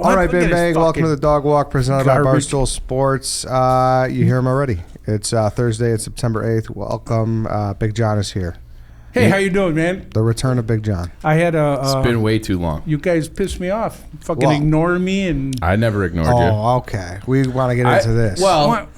All right, Big Bang. Welcome to the Dog Walk presented by Barstool Sports. You hear him already. It's Thursday. It's September 8th. Welcome. Big John is here. Hey, how you doing, man? The return of Big John. I had It's been way too long. You guys pissed me off. Fucking ignoring me and... I never ignored you. Oh, okay. We want to get into this. Well,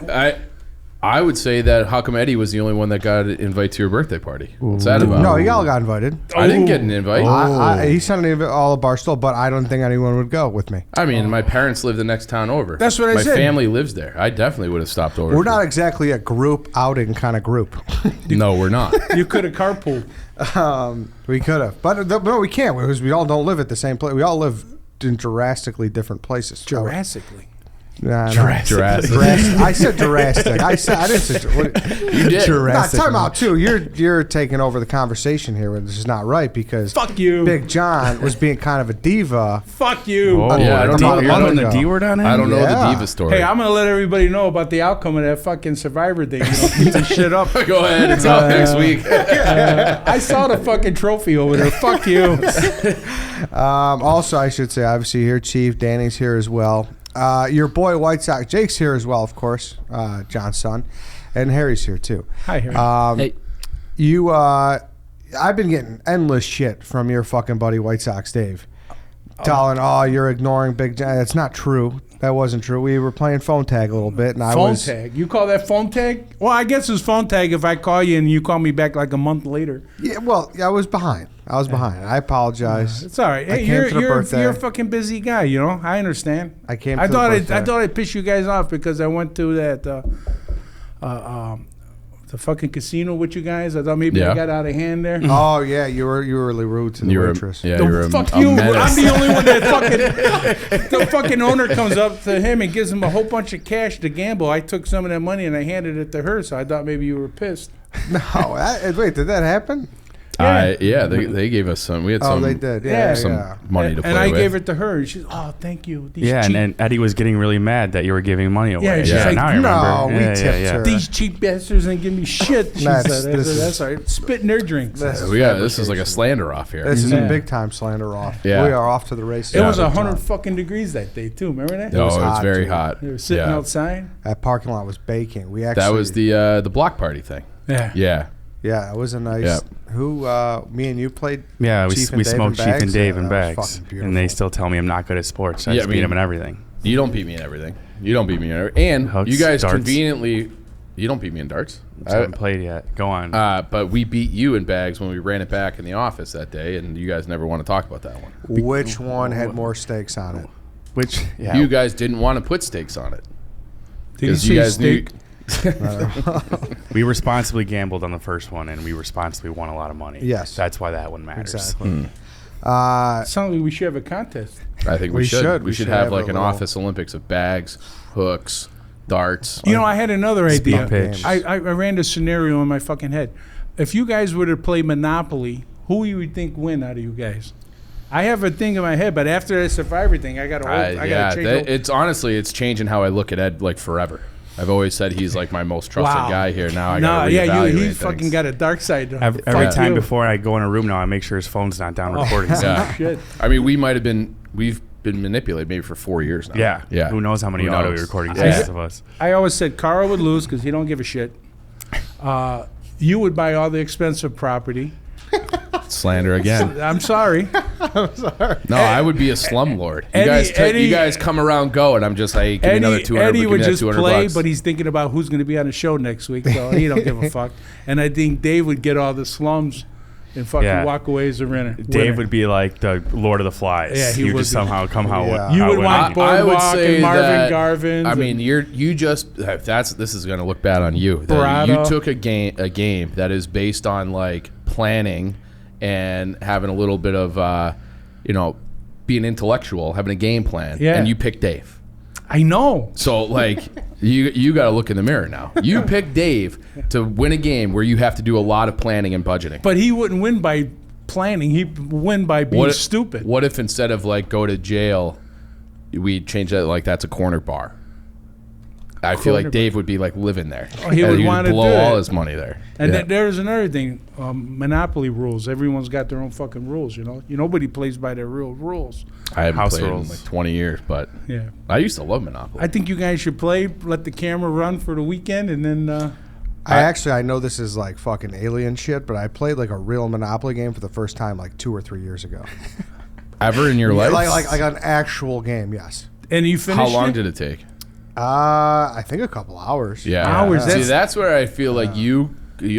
I would say that how come Eddie was the only one that got an invite to your birthday party? What's that about? No, y'all got invited. I didn't get an invite. He sent an invite all of Barstool, but I don't think anyone would go with me. I mean, my parents live the next town over. That's what I said. My family lives there. I definitely would have stopped over. We're not exactly a group outing kind of group. No, we're not. You could have carpooled. We could have. But no, we can't because we all don't live at the same place. We all live in drastically different places. Jurassically. Nah, Jurassic. I said Jurassic. I didn't say You did. Jurassic. Time out too. You're taking over the conversation here, which is not right because Fuck you. Big John was being kind of a diva. Fuck you. Oh, yeah, I don't know. You're putting the D word on it? I don't know the diva story. Hey, I'm going to let everybody know about the outcome of that fucking Survivor thing. You know, keep this shit up. Go ahead. It's out next week. I saw the fucking trophy over there. Fuck you. Also, I should say, obviously here, Chief Danny's here as well. Your boy White Sox Jake's here as well, of course. John's son, and Harry's here too. Hi, Harry. Hey. I've been getting endless shit from your fucking buddy White Sox Dave, telling, you're ignoring Big John. That's not true. That wasn't true. We were playing phone tag a little bit, and phone tag? You call that phone tag? Well, I guess it's phone tag if I call you and you call me back like a month later. Yeah, well, I was behind. I apologize. It's all right. Hey, you're a fucking busy guy, you know. I understand. I thought I'd piss you guys off because I went to that the fucking casino with you guys. I thought maybe I got out of hand there. Oh yeah, you were really rude to the waitress. Fuck you! I'm the only one that fucking the fucking owner comes up to him and gives him a whole bunch of cash to gamble. I took some of that money and I handed it to her, so I thought maybe you were pissed. No, wait, did that happen? They gave us some. We had some. Oh, they did. Money to play with. And I gave it to her. And she's, thank you. And then Eddie was getting really mad that you were giving money away. Yeah, she's like, now I remember. We tipped her. These cheap bastards ain't give me shit. She said, that's all right. Spit in their drinks. This is like a slander off here. This is a big time slander off. Yeah. We are off to the races. It was 100 fucking degrees that day too. Remember that? No, it was very hot. They were sitting outside. That parking lot was baking. That was the block party thing. Yeah. Yeah, it was a nice. Yep. Me and you played. Yeah, we smoked Chief and Dave in bags, bags, and they still tell me I'm not good at sports. So I just beat them in everything. You don't beat me in everything. And Hooks, you guys darts. Conveniently, you don't beat me in darts. I haven't played yet. Go on. But we beat you in bags when we ran it back in the office that day, and you guys never want to talk about that one. Which one had more stakes on it? You guys didn't want to put stakes on it. Did you guys steak? We responsibly gambled on the first one, and we responsibly won a lot of money. Yes. That's why that one matters. Exactly. Sounds like we should have a contest. I think we should. We should have like an little office Olympics of bags, hooks, darts. You know, I had another idea. Pitch. I ran this scenario in my fucking head. If you guys were to play Monopoly, who you would think win out of you guys? I have a thing in my head, but after the Survivor thing, I got to change. It's changing how I look at Ed like forever. I've always said he's like my most trusted guy here. Now I got to reevaluate he fucking got a dark side. Every time before I go in a room now, I make sure his phone's not down recording. Shit. I mean, we've been manipulated maybe for 4 years now. Yeah. Who knows how many audio recording sessions of us? I always said Carl would lose because he don't give a shit. You would buy all the expensive property. Slander again. I'm sorry. No, I would be a slumlord. You guys come around, go, and I'm just like, give me another 200. Eddie would just play, bucks. But he's thinking about who's going to be on the show next week, so he don't give a fuck. And I think Dave would get all the slums and fucking walk away as a winner. Dave would be like the Lord of the Flies. Yeah, he would just somehow come out. You would want Boardwalk and Marvin Garvin. I mean, this is going to look bad on you. You took a game that is based on like planning and having a little bit of, being intellectual, having a game plan, and you picked Dave. I know. So, like, you got to look in the mirror now. You picked Dave to win a game where you have to do a lot of planning and budgeting. But he wouldn't win by planning. He'd win by being stupid. What if instead of, like, go to jail, we change that, like, that's a corner bar? I feel like Dave would be like living there. Oh, he would want to blow do all it. his money there. And there's another thing, Monopoly rules. Everyone's got their own fucking rules, you know. Nobody plays by their real ruals. I haven't House played rules. in like 20 years, but Yeah. I used to love Monopoly. I think you guys should play, let the camera run for the weekend, and then... I know this is like fucking alien shit, but I played like a real Monopoly game for the first time like 2 or 3 years ago. Ever in your life? Like an actual game, yes. And you finished How long did it take? I think a couple hours. Yeah. Hours, See, that's- that's where I feel like you'll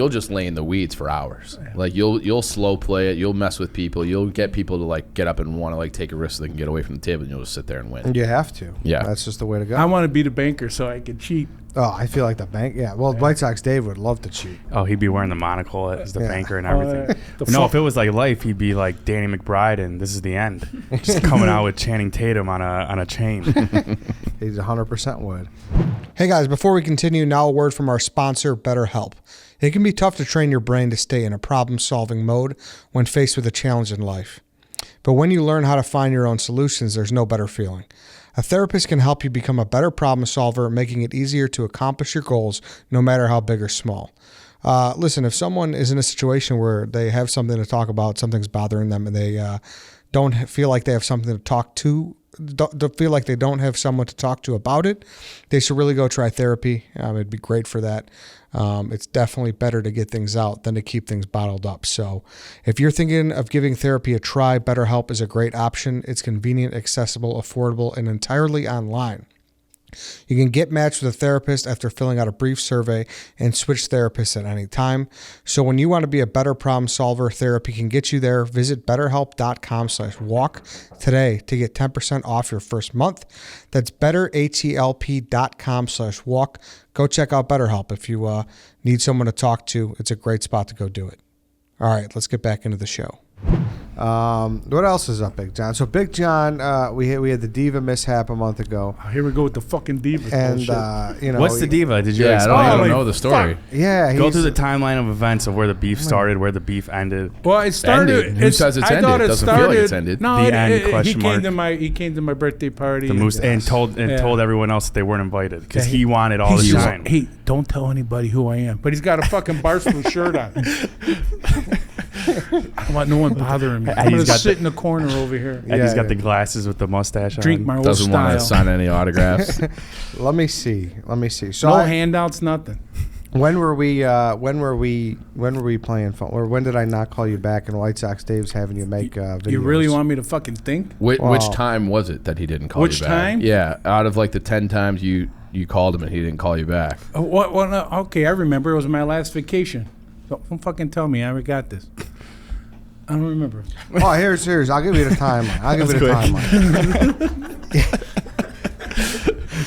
just lay in the weeds for hours. Like you'll slow play it. You'll mess with people. You'll get people to like get up and want to like take a risk so they can get away from the table, and you'll just sit there and win. You have to. Yeah. That's just the way to go. I want to be the banker so I can cheat. Oh, I feel like the bank. Yeah. Well, White Sox Dave would love to cheat. Oh, he'd be wearing the monocle as the Yeah. banker and everything. The No, fuck- if it was like life, he'd be like Danny McBride and This Is the End. Just coming out with Channing Tatum on a chain. He 100% would. Hey guys, before we continue, now a word from our sponsor, BetterHelp. It can be tough to train your brain to stay in a problem-solving mode when faced with a challenge in life. But when you learn how to find your own solutions, there's no better feeling. A therapist can help you become a better problem solver, making it easier to accomplish your goals, no matter how big or small. Listen, if someone is in a situation where they have something to talk about, something's bothering them, and they don't feel like they have something to talk to, don't feel like they don't have someone to talk to about it, they should really go try therapy. It'd be great for that. It's definitely better to get things out than to keep things bottled up. So if you're thinking of giving therapy a try, BetterHelp is a great option. It's convenient, accessible, affordable, and entirely online. You can get matched with a therapist after filling out a brief survey and switch therapists at any time. So when you want to be a better problem solver, therapy can get you there. Visit betterhelp.com/walk today to get 10% off your first month. That's betterhelp.com/walk. Go check out BetterHelp if you need someone to talk to. It's a great spot to go do it. All right, let's get back into the show. What else is up, Big John? So Big John, we had the Diva mishap a month ago, Oh, here we go with the fucking diva and bullshit. you know What's the diva? Did you Yeah, I explain? don't like, know the story. Yeah, Go he's- through the timeline of events of where the beef started, where the beef ended. Well, it started. Ended. Who says it's I thought ended? It Doesn't started, feel like it's ended. No, The end, he question came mark. to my birthday party. The moose and told Yeah. everyone else that they weren't invited because Yeah, he wanted all the He's shine. Hey, don't tell anybody who I am. But he's got a fucking Barstool shirt on. I don't want no one bothering me. I'm He's gonna got sit in the corner over here. And he's got yeah. the glasses with the mustache on. Drink my old Doesn't want to style. sign any autographs. Let me see. So No I- handouts, nothing. when were we playing phone? Or when did I not call you back? And White Sox Dave's having you make videos. You really want me to fucking think? Which Well- time was it that he didn't call Which you back? time? Yeah, out of like the 10 times you called him and he didn't call you back. Okay, I remember. It was my last vacation. Don't fucking tell me. I got this. I don't remember. Oh, here's. I'll give you the timeline.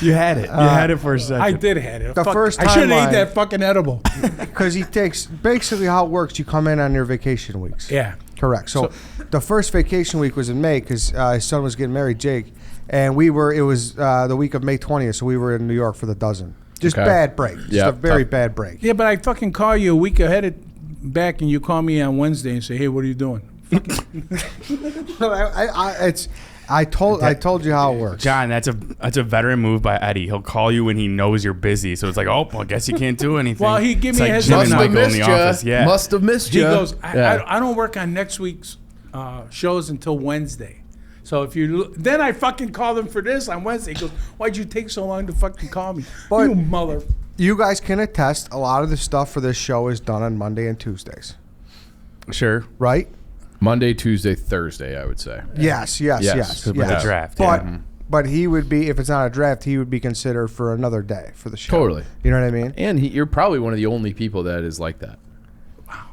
You had it. You had it for a second. I did have it. The first I should have timeline- ate that fucking edible. Because he takes basically how it works. You come in on your vacation weeks. Yeah. Correct. So the first vacation week was in May because his son was getting married, Jake, and it was the week of May 20th. So we were in New York for the dozen. Just Okay. bad break. Just Yeah, a very tough. bad break. Yeah, but I fucking call you a week ahead back, and you call me on Wednesday and say, "Hey, what are you doing?" I told you how it works. John, that's a veteran move by Eddie. He'll call you when he knows you're busy. So it's like, oh, well, I guess you can't do anything. Well, he give It's me a like heads Jim up. and Must have Michael in the office. Yeah. Must have missed He you. goes, Yeah. I don't work on next week's shows until Wednesday. So if then I fucking call them for this on Wednesday. He goes, why'd you take so long to fucking call me? But- you mother. You guys can attest. A lot of the stuff for this show is done on Monday and Tuesdays, Sure. right? Monday, Tuesday, Thursday, I would say. Yes. With the draft. But yeah. but he would be, if it's not a draft, he would be considered for another day for the show. Totally. You know what I mean? And you're probably one of the only people that is like that.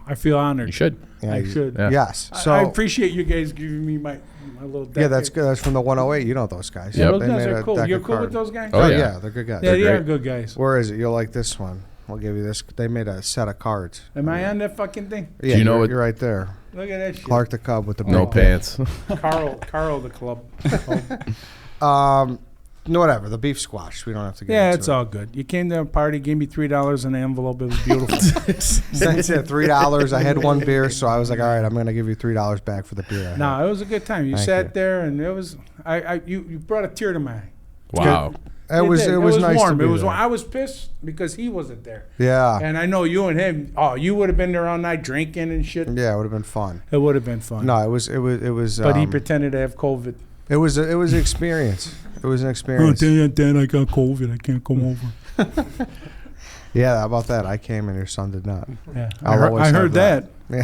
I feel honored. You should. Yeah, I should. Yeah. Yes. So I appreciate you guys giving me my little deck. yeah, that's good. That's from the 108. You know those guys. Yeah, Yep. those They guys made are a cool. deck You're of cool with cards. those guys? Oh, Oh yeah. yeah, they're good guys. Yeah, they great. are good guys. Where is it? You'll like this one. I'll give you this. They made a set of cards. Am I on that fucking thing? Yeah, you know you're, what- you're right there. Look at that shit. Clark the Cub with the No big dick. pants. Carl the club. No, whatever. The beef squash. We don't have to get Yeah, into it's it. all good. You came to a party, gave me $3 in an envelope. It was beautiful. That's it. $3. I had one beer, so I was like, all right, I'm going to give you $3 back for the beer. I had. No, it was a good time. You Thank sat you. there, and it was. You brought a tear to my eye. Wow. It was nice warm. to be It was there. warm. I was pissed because he wasn't there. Yeah. And I know you and him. Oh, you would have been there all night drinking and shit. Yeah, it would have been fun. It would have been fun. No, it was. But he pretended to have COVID. It was an experience. It was an experience. Dad, I got COVID. I can't come over. Yeah, how about that? I came and your son did not. Yeah, I heard that. Who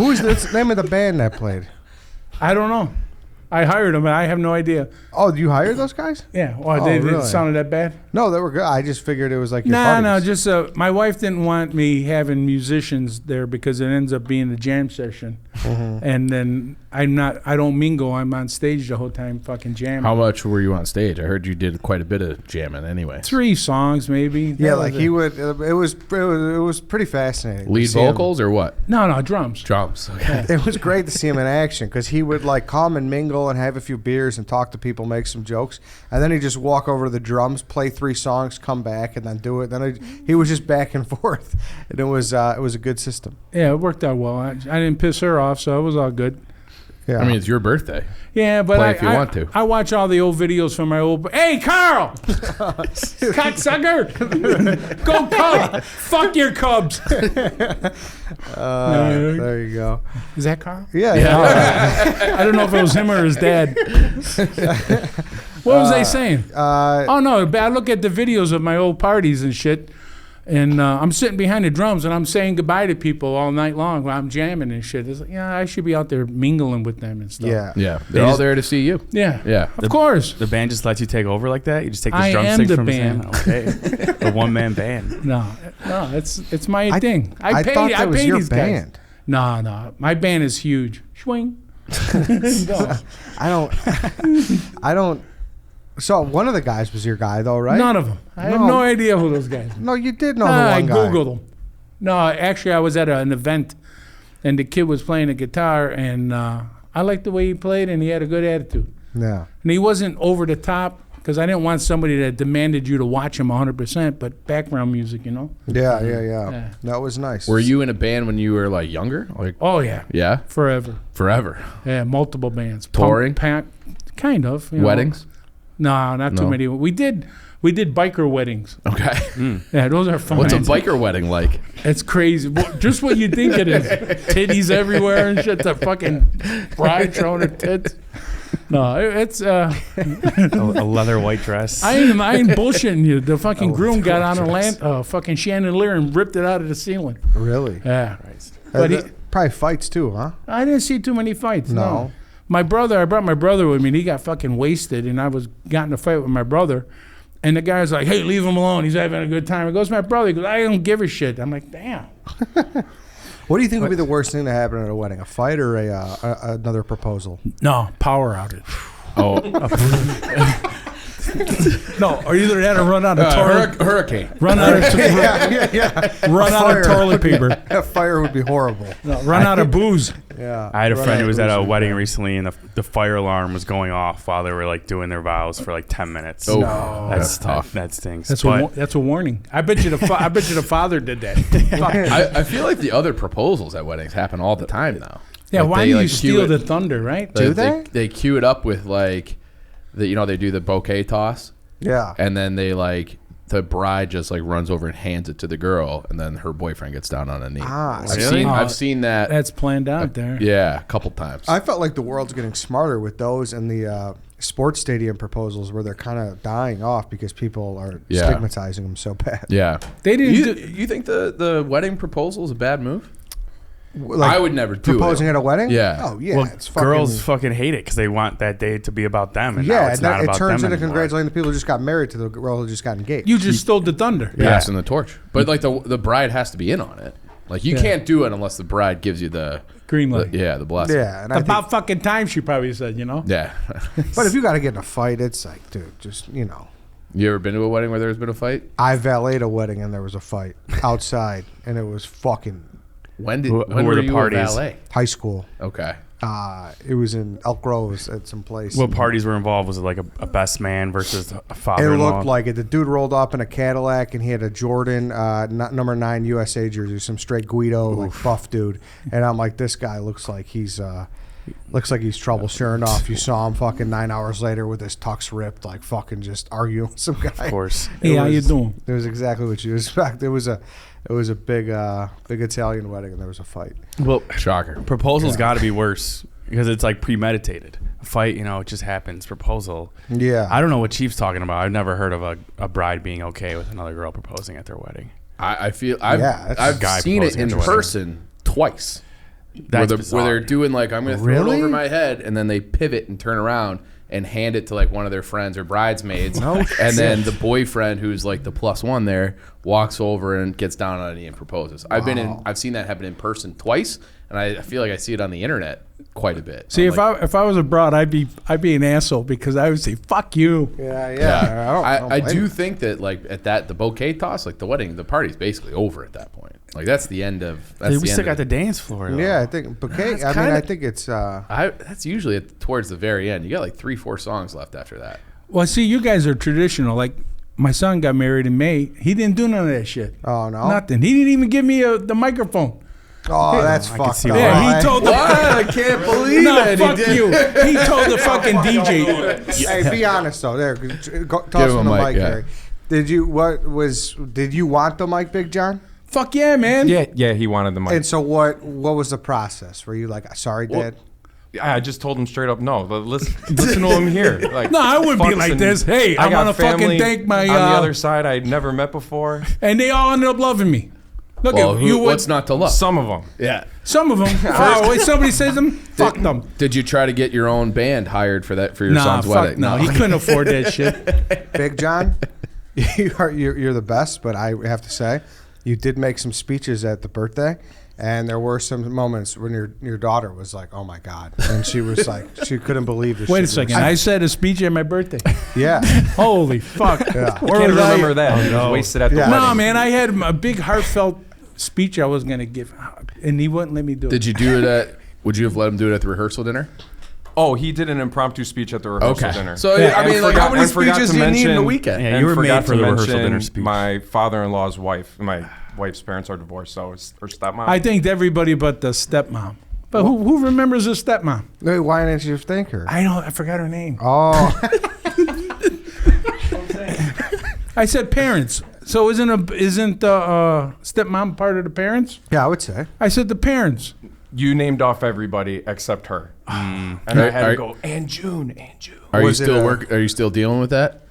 was the name of the band that played? I don't know. I hired him, and I have no idea. Oh, you hired those guys? Yeah. Well, they really? sounded that bad? No, they were good. I just figured it was like your No, buddies. just my wife didn't want me having musicians there because it ends up being a jam session, and then I don't mingle. I'm on stage the whole time, fucking jamming. How much were you on stage? I heard you did quite a bit of jamming anyway. 3 songs, maybe. Yeah, like he would. It was pretty fascinating. to Lead see him. vocals or what? No, drums. Drums. Okay. It was great to see him in action because he would like come and mingle and have a few beers and talk to people, make some jokes, and then he'd just walk over to the drums, play 3 songs, come back, and then do it. Then he was just back and forth, and it was a good system. Yeah, it worked out well. I didn't piss her off, so it was all good. Yeah, I mean, it's your birthday. Yeah, but Play if you want to. I watch all the old videos from my old. Hey, Carl, cocksucker, go Cubs! Fuck your Cubs. there you go. Is that Carl? Yeah. I don't know if it was him or his dad. What was they saying? Oh no! I look at the videos of my old parties and shit, and I'm sitting behind the drums and I'm saying goodbye to people all night long while I'm jamming and shit. It's like, yeah, I should be out there mingling with them and stuff. Yeah. Yeah. They're all there to see you. Yeah. Yeah. Of course. The band just lets you take over like that? You just take the I am drumsticks the from band. Sam? Okay. The one-man band. No, it's my thing. I thought that was pay your these guys. band. No, my band is huge. Swing. No. I don't. So one of the guys was your guy, though, right? None of them. I have no idea who those guys are. No, you did know the I one guy. Googled them. No, actually, I was at an event, and the kid was playing a guitar, and I liked the way he played, and he had a good attitude. Yeah. And he wasn't over the top, because I didn't want somebody that demanded you to watch him 100%, but background music, you know? Yeah. That was nice. Were you in a band when you were like younger? Like, Oh, yeah. yeah, Forever. forever. Yeah, multiple bands. Touring? Kind of. You know. Weddings? No, not too No. many. We did biker weddings. Okay. Yeah, those are fun. What's a biker wedding like? It's crazy. Just what you think it is. Titties everywhere and shit. The fucking bride showing her tits. No, it's A leather white dress. I ain't bullshitting you. The fucking groom got on a fucking chandelier and ripped it out of the ceiling. Really? Yeah. But probably fights too, huh? I didn't see too many fights. No. I brought my brother with me, and he got fucking wasted, and I got in a fight with my brother, and the guy's like, hey, leave him alone. He's having a good time. It goes, my brother. He goes, I don't give a shit. I'm like, damn. What do you think would be the worst thing to happen at a wedding? A fight or another proposal? No, power outage. Oh, No, or either that or run out of toilet. hurricane. Run out of run out fire. of toilet paper. A fire would be horrible. No, run out of booze. Yeah. I had a Run friend out who was of at a booze. wedding recently, and the fire alarm was going off while they were like doing their vows for like 10 minutes. Oh, that's tough. That stinks. That's But that's a warning. I bet you the father did that. Fuck. I feel like the other proposals at weddings happen all the time now. Yeah, Like, why they, do you like, cue steal it- the thunder, right? Do they? They cue it up with like, they do the bouquet toss, Yeah. and then the bride just like runs over and hands it to the girl, and then her boyfriend gets down on a knee. Ah, Really? I've seen that. That's planned out there. Yeah, a couple times. I felt like the world's getting smarter with those and the sports stadium proposals where they're kind of dying off because people are Yeah. stigmatizing them so bad. yeah. They didn't. You think the wedding proposal is a bad move? Like I would never do proposing it. at a wedding? Yeah. Oh, yeah. well, it's fucking, girls fucking hate it because they want that day to be about them, and now yeah, it's not it about turns them into anymore. congratulating the people who just got married to the girl who just got engaged. You just stole the thunder. Passing the torch, but like the bride has to be in on it. Like you can't do it unless the bride gives you the Green light. the blessing. Yeah, and I think, About fucking time, she probably said, you know? Yeah. but if you got to get in a fight, it's like, dude, just You ever been to a wedding where there's been a fight? I valeted a wedding and there was a fight outside, and it was fucking When Who were were the you parties? a valet? high school. Okay. It was in Elk Grove at some place. What parties were involved? Was it like a best man versus a It father-in-law? looked like it. The dude rolled up in a Cadillac, and he had a Jordan number 9 USA jersey, some straight Guido, like buff dude. And I'm like, this guy looks like he's Looks like he's trouble. Sure enough, you saw him fucking 9 hours later with his tux ripped, like fucking just arguing with some guy. Of course. Hey, how you doing? It was exactly what you expect. It was a big Italian wedding, and there was a fight. Well, Shocker. Proposal's got to be worse because it's like premeditated. A fight, it just happens. Proposal. Yeah. I don't know what Chief's talking about. I've never heard of a bride being okay with another girl proposing at their wedding. I feel I've seen it in person twice. Where they're doing like, I'm going to throw it over my head, and then they pivot and turn around and hand it to like one of their friends or bridesmaids. And then the boyfriend, who's like the plus one there, walks over and gets down on a knee and proposes. Wow. I've seen that happen in person twice, and I feel like I see it on the internet quite a bit. See, if I was abroad, I'd be an asshole because I would say fuck you. Yeah. I do think that like at the bouquet toss, like the party's basically over at that point. Like that's the end of. We still got the dance floor. Though. Yeah, I think bouquet. I think it's. That's usually towards the very end. You got like 3-4 songs left after that. Well, see, you guys are traditional. Like my son got married in May. He didn't do none of that shit. Oh no, nothing. He didn't even give me the microphone. Oh, that's fucked up. Yeah, he told the. I can't believe it. Fuck you. He told the fucking DJ. Hey, be honest though. There, toss him the mic, Harry. Did you want the mic, Big John? Fuck yeah, man. Yeah, he wanted the mic. And so what was the process? Were you like, sorry, Dad? I just told him straight up, no, listen to him here. Like, no, I wouldn't be like this. Hey, I'm gonna fucking thank my on the other side I'd never met before. And they all ended up loving me. Look at you. What's not to love? Some of them. Yeah. Some of them. Oh, wait, somebody says them? Fuck them. Did you try to get your own band hired for your son's wedding? No, he couldn't afford that shit. Big John, you're the best, but I have to say, you did make some speeches at the birthday, and there were some moments when your daughter was like, "Oh my God," and she was like, she couldn't believe this. Wait a second, I said a speech at my birthday. Yeah. Holy fuck. Yeah. I can't remember that. Oh, no. Wasted at the wedding. No, man, I had a big heartfelt speech I was gonna give, and he wouldn't let me do it. Did you do it would you have let him do it at the rehersal dinner? Oh, he did an impromptu speech at the rehearsal dinner. So I mean, like, how many speeches do you need in a weekend? Yeah, you were made for the rehearsal dinner speech. My father-in-law's wife, my wife's parents are divorced, so it's her stepmom. I thanked everybody but the stepmom. But who remembers the stepmom? Wait, why didn't you thank her? I forgot her name. Oh. I said parents. So isn't stepmom part of the parents? Yeah, I would say. I said the parents. You named off everybody except her, and I had to go. And June. Are you still dealing with that?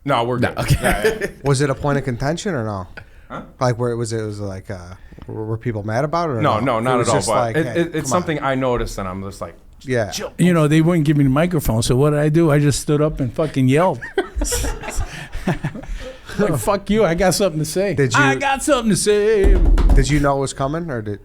No, we're good. Okay. Yeah. Was it a point of contention or no? Huh? Like where it was like were people mad about it? Or no, not at all. But like, it's something I noticed, and I'm just like, yeah. You know, they wouldn't give me the microphone, so what did I do? I just stood up and fucking yelled. Like, fuck you, I got something to say. I got something to say. Did you know it was coming, or did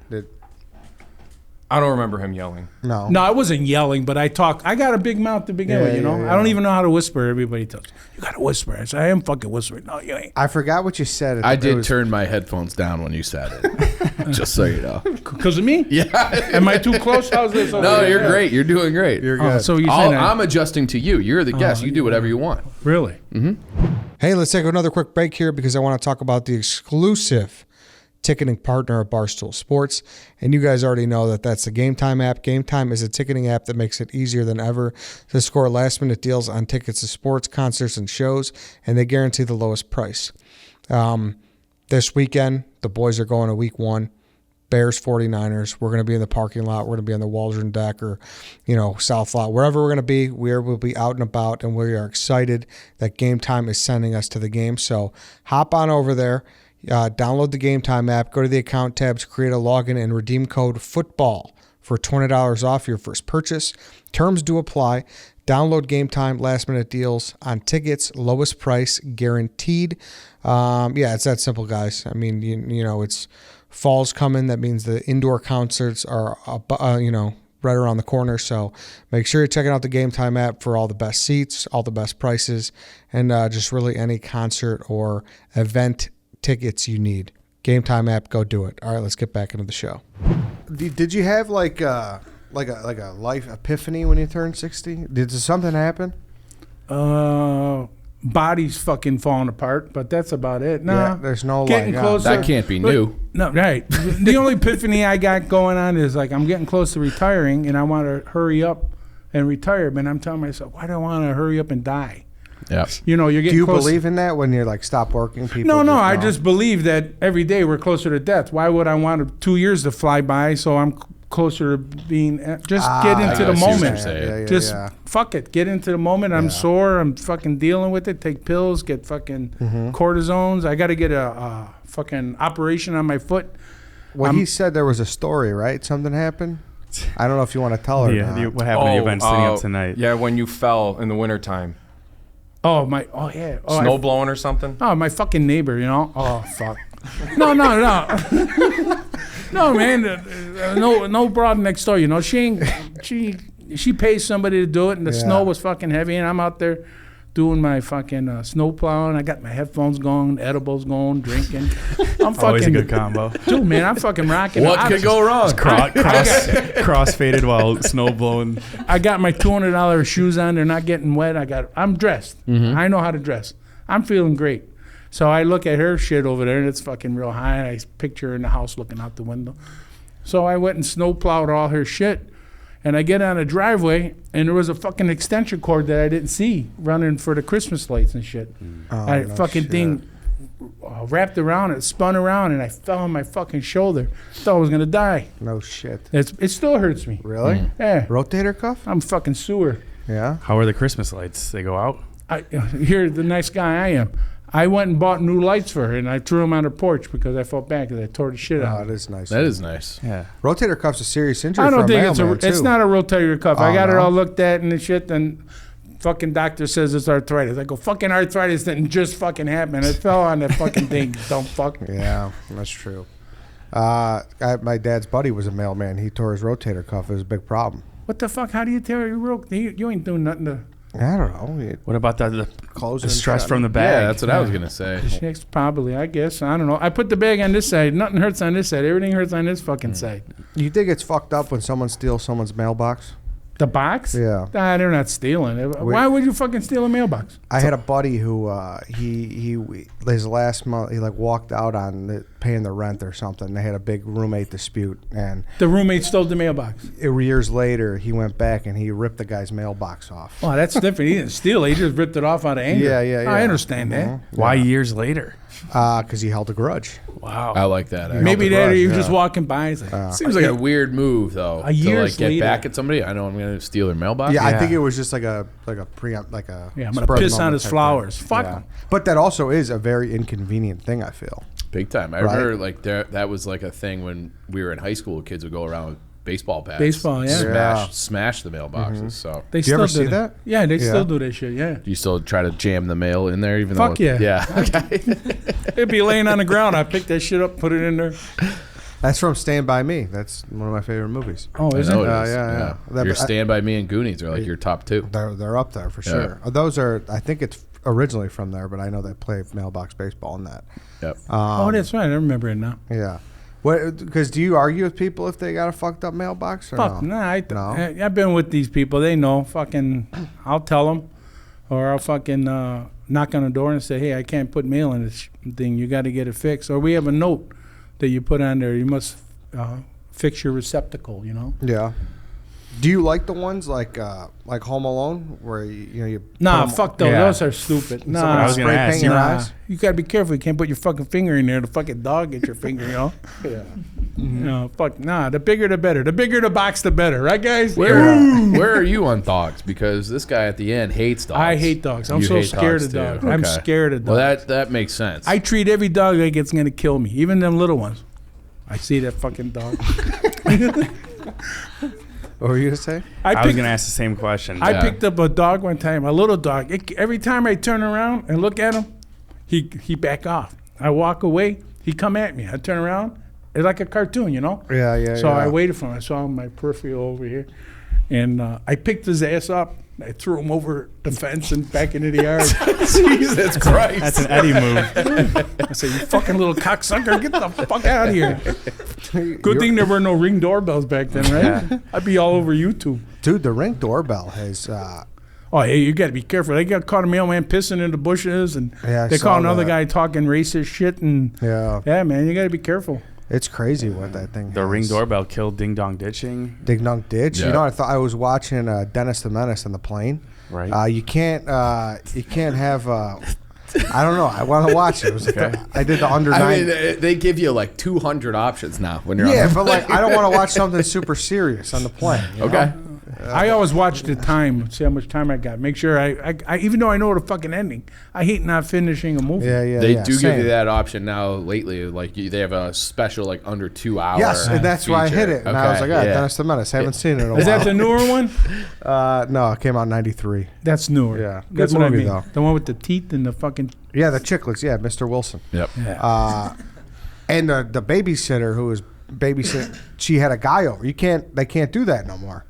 I don't remember him yelling. No, I wasn't yelling, but I got a big mouth to begin with, you know? Yeah. I don't even know how to whisper. Everybody tells me, you got to whisper. I said, I am fucking whispering. No, you ain't. I forgot what you said. I did turn my headphones down when you said it. Just so you know. Because of me? Yeah. Am I too close? How's this? No, you're great. You're doing great. You're good. So you're saying I'm adjusting to you. You're the guest. You do whatever you want. Really? Mm-hmm. Hey, let's take another quick break here because I want to talk about the exclusive ticketing partner of Barstool Sports. And you guys already know that that's the Game Time app. Game Time is a ticketing app that makes it easier than ever to score last-minute deals on tickets to sports, concerts, and shows, and they guarantee the lowest price. This weekend, the boys are going to week 1. Bears 49ers. We're going to be in the parking lot. We're going to be on the Waldron deck or, South lot. Wherever we're going to be, we'll be out and about, and we are excited that Game Time is sending us to the game. So hop on over there. Download the Game Time app, go to the account tabs, create a login, and redeem code FOOTBALL for $20 off your first purchase. Terms do apply. Download Game Time, last-minute deals on tickets, lowest price guaranteed. It's that simple, guys. I mean, it's fall's coming. That means the indoor concerts are, right around the corner. So make sure you're checking out the Game Time app for all the best seats, all the best prices, and just really any concert or event tickets you need. Game Time app, go do it. All right, let's get back into the show. Did you have like a life epiphany when you turned 60? Did something happen? body's fucking falling apart, but that's about it. Nah, there's no getting closer. That can't be new. No, right. The only epiphany I got going on is like I'm getting close to retiring, and I want to hurry up and retire. But I'm telling myself, why do I want to hurry up and die? Yeah. You know, you're getting. Do you close. believe in that when you're like stop working? People. No. I just believe that every day we're closer to death. Why would I want 2 years to fly by? So I'm closer to being. Just get into the moment. Just fuck it. Get into the moment. I'm sore. I'm fucking dealing with it. Take pills. Get fucking cortisones. I got to get a fucking operation on my foot. Well, he said there was a story, right? Something happened. I don't know if you want to tell her. Yeah. What happened to you event sitting up tonight? Yeah, when you fell in the wintertime. Oh, Snow blowing or something? Oh, my fucking neighbor, you know? Oh, fuck. No. No, man. No broad next door, you know? She pays somebody to do it, and the snow was fucking heavy, and I'm out there doing my fucking snow plowing. I got my headphones going, edibles going, drinking. I'm fucking. Always a good combo. Dude, man, I'm fucking rocking. What could go wrong? Cross-faded while snow blowing. I got my $200 shoes on. They're not getting wet. I'm dressed. I know how to dress. I'm feeling great. So I look at her shit over there, and it's fucking real high. And I picture her in the house looking out the window. So I went and snow plowed all her shit. And I get on a driveway, and there was a fucking extension cord that I didn't see running for the Christmas lights and shit. Thing wrapped around it, spun around, and I fell on my fucking shoulder. Thought I was gonna die. No shit. It still hurts me. Really? Yeah. Rotator cuff? I'm fucking sewer. Yeah. How are the Christmas lights? They go out? Here, the nice guy I am. I went and bought new lights for her, and I threw them on her porch because I felt bad because I tore the shit out. Oh, it is nice. That is nice. Yeah. Rotator cuff's a serious injury. I don't think it's it's not a rotator cuff. I got it no? all looked at and the shit, and fucking doctor says it's arthritis. I go, fucking arthritis didn't just fucking happen. It fell on that fucking thing. Don't fuck. Yeah, that's true. My dad's buddy was a mailman. He tore his rotator cuff. It was a big problem. What the fuck? How do you tear your you ain't doing nothing to... I don't know. What about the stress from the bag? Yeah, that's what I was going to say. Probably, I guess. I don't know. I put the bag on this side. Nothing hurts on this side. Everything hurts on this fucking side. You think it's fucked up when someone steals someone's mailbox? The box? Yeah. Nah, they're not stealing. Why would you fucking steal a mailbox? I had a buddy who his last month he like walked out on paying the rent or something. They had a big roommate dispute, and the roommate stole the mailbox. Years later, he went back and he ripped the guy's mailbox off. Oh, that's different. He didn't steal it. He just ripped it off out of anger. Yeah. I understand that. Why years later? Because he held a grudge. Wow. I like that. Maybe that or you were just walking by. It's like, seems like a weird move, though. To get back at somebody. I know I'm going to steal their mailbox. Yeah, I think it was just like a I'm going to piss on his flowers. Fuck him. But that also is a very inconvenient thing, I feel. Big time. I remember like that was like a thing when we were in high school. Kids would go around with baseball bats. Smash the mailboxes. So do you ever see that? Yeah, they still do that shit. Yeah. Do you still try to jam the mail in there? Fuck yeah. Yeah. Okay. It'd be laying on the ground. I pick that shit up, put it in there. That's from Stand By Me. That's one of my favorite movies. Oh, is it? Yeah. Your Stand By Me and Goonies are like your top two. They're up there for sure. Those are, I think it's originally from there, but I know they play mailbox baseball in that. Yep. That's right. I remember it now. Yeah. Because do you argue with people if they got a fucked up mailbox? Or Fuck, no? I've been with these people. They know. Fucking, I'll tell them, or I'll fucking knock on the door and say, hey, I can't put mail in this thing. You got to get it fixed. Or we have a note that you put on there. You must fix your receptacle. You know. Yeah. Do you like the ones like Home Alone where you Nah, fuck those. Those are stupid. Nah, I was gonna ask. You gotta be careful. You can't put your fucking finger in there. The fucking dog get your finger. You know. Yeah. No, fuck. Nah, the bigger the better. The bigger the box, the better. Right, guys? Where are you on dogs? Because this guy at the end hates dogs. I hate dogs. I'm so scared of dogs. Okay. I'm scared of dogs. Well, that makes sense. I treat every dog like it's gonna kill me, even them little ones. I see that fucking dog. What were you gonna say? I was gonna ask the same question. I picked up a dog one time, a little dog. Every time I turn around and look at him, he back off. I walk away, he come at me. I turn around, it's like a cartoon, you know? Yeah. So I waited for him. I saw him, my peripheral over here, and I picked his ass up. I threw him over the fence and back into the yard. Jesus Christ. That's an Eddie move. I said, you fucking little cocksucker, get the fuck out of here. Good thing there were no Ring doorbells back then, right? Yeah. I'd be all over YouTube. Dude, the Ring doorbell has... Oh, hey, you got to be careful. They got caught a mailman pissing in the bushes, and they caught another guy talking racist shit. And yeah, man, you got to be careful. It's crazy what that thing. The Ring doorbell killed Ding Dong Ditching. Ding Dong Ditch. Yeah. You know, I thought I was watching Dennis the Menace on the plane. Right. You can't have. I don't know. I want to watch it. It was I did the under 9. I mean, they give you like 200 options now when you're on. But like I don't want to watch something super serious on the plane. Okay. I always watch the time, see how much time I got. Make sure I even though I know the fucking ending, I hate not finishing a movie. They do give you that option now lately. Like they have a special like under 2 hour. Yes, and that's why I hit it. And I was like, Dennis the Menace. Haven't seen it in a while. Is that the newer one? No, it came out in '93. That's newer. Yeah, that's good what movie, I mean. though. The one with the teeth and the fucking. Yeah, the chicklets. Yeah, Mr. Wilson. Yep. Yeah. And the babysitter who was babysitting, she had a guy over. They can't do that no more.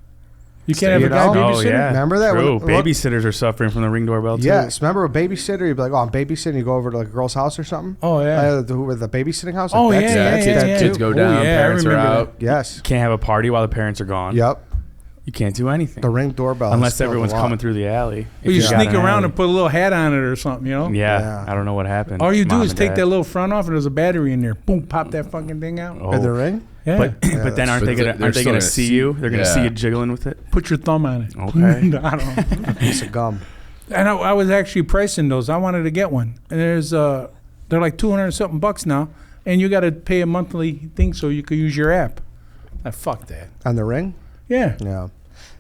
You can't have a guy babysitting? Oh, yeah. Remember that? True. Babysitters are suffering from the Ring doorbell, too. Yes. Remember a babysitter? You'd be like, oh, I'm babysitting. You go over to like a girl's house or something? Oh, yeah. With the babysitting house? Oh, like, yeah. Kids go down, parents are out. Yes. Can't have a party while the parents are gone. Yep. You can't do anything. The Ring doorbell. Unless everyone's coming through the alley. Well, you sneak around and put a little hat on it or something, you know? Yeah. I don't know what happened. All you do is take that little front off and there's a battery in there. Boom, pop that fucking thing out. In the Ring? Yeah. But then aren't they gonna see you? They're gonna see you jiggling with it. Put your thumb on it. Okay. I don't know. A piece of gum. And I was actually pricing those. I wanted to get one. And they're like $200 something bucks now. And you got to pay a monthly thing so you could use your app. Fuck that. On the Ring? Yeah. Yeah.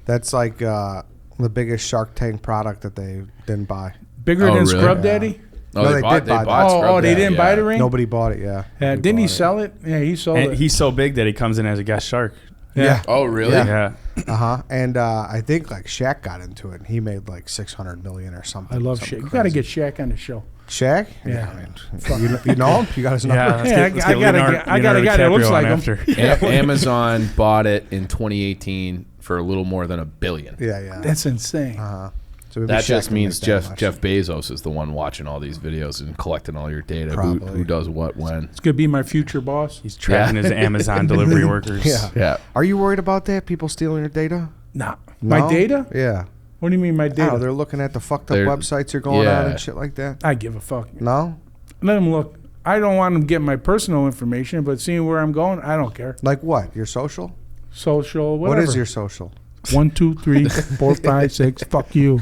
That's like the biggest Shark Tank product that they didn't buy. Bigger than Scrub Daddy? Oh, no, they did buy Scrub they Daddy, didn't buy the Ring? Nobody bought it, yeah. Didn't he sell it? Yeah, he sold it. He's so big that he comes in as a guest shark. Yeah. Oh, really? Yeah. Uh-huh. And I think like Shaq got into it and he made like $600 million or something. I love Shaq. You got to get Shaq on the show. Shaq? Yeah. I mean, you know him? You got his number? I got a guy that looks like him. Amazon bought it in 2018 for a little more than $1 billion. Yeah. That's insane. Uh-huh. So that just means Jeff Bezos is the one watching all these videos and collecting all your data. Who does what when? It's gonna be my future boss. He's tracking his Amazon delivery workers. Yeah. Are you worried about that? People stealing your data? Nah. No? My data? Yeah. What do you mean my data? Oh, they're looking at the fucked up websites you're going on and shit like that. I give a fuck. No? Let them look. I don't want them to get my personal information, but seeing where I'm going, I don't care. Like what? Your social? Social, whatever. What is your social? 1, 2, 3, 4, 5, 6. Fuck you.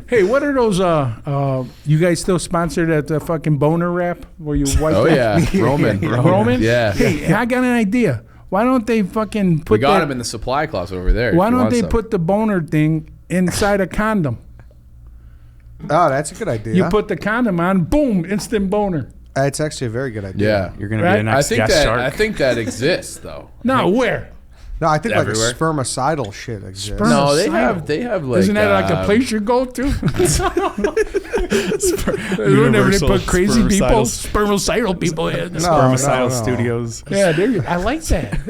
Hey, what are those? You guys still sponsored at the fucking boner rap where you wipe? Oh yeah, Roman. Roman. Yeah. Hey, I got an idea. Why don't they fucking put? We got him in the supply closet over there. Why don't they put the boner thing inside a condom? Oh, that's a good idea. You put the condom on, boom, instant boner. It's actually a very good idea. Yeah, you're gonna be the next guest shark. I think that exists though. No, where? No, I think everywhere. like a spermicidal shit exists. No, they have like. Isn't that like a place you go to? Whenever they put crazy people, spermicidal people in. Spermicidal studios. Yeah, there you. I like that.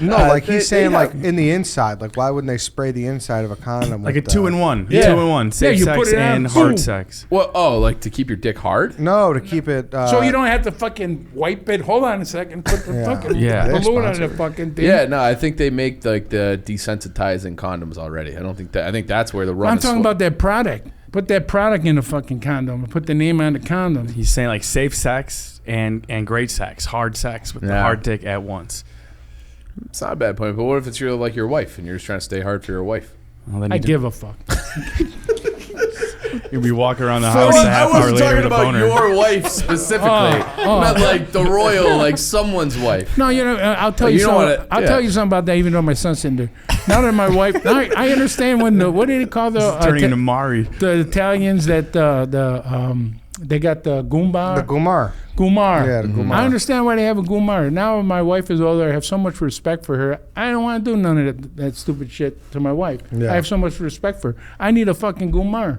No, like he's saying like in the inside. Like why wouldn't they spray the inside of a condom? Like a 2-in-1. Yeah. 2-in-1. Safe sex and hard sex. Well, like to keep your dick hard? No, to keep it. So you don't have to fucking wipe it. Hold on a second. Put the fucking balloon on the fucking thing. Yeah, no, I think they make like the desensitizing condoms already. I think that's where the run. I'm talking about that product. Put that product in the fucking condom. Put the name on the condom. He's saying like safe sex and great sex, hard sex with the hard dick at once. It's not a bad point, but what if it's your wife and you're just trying to stay hard for your wife? Well, I give a fuck. You'll be walking around the house a half hour later with a boner. I wasn't talking about your wife specifically. Not like the royal, like someone's wife. No, I'll tell you something. I'll tell you something about that, even though my son's in there. Now that my wife, I understand when what do they call the turning into Mari? The Italians that they got the Goomba. The Gumar. Gumar. Yeah, the Gumar. I understand why they have a Gumar. Now my wife is older. I have so much respect for her. I don't want to do none of that stupid shit to my wife. Yeah. I have so much respect for her. I need a fucking Gumar.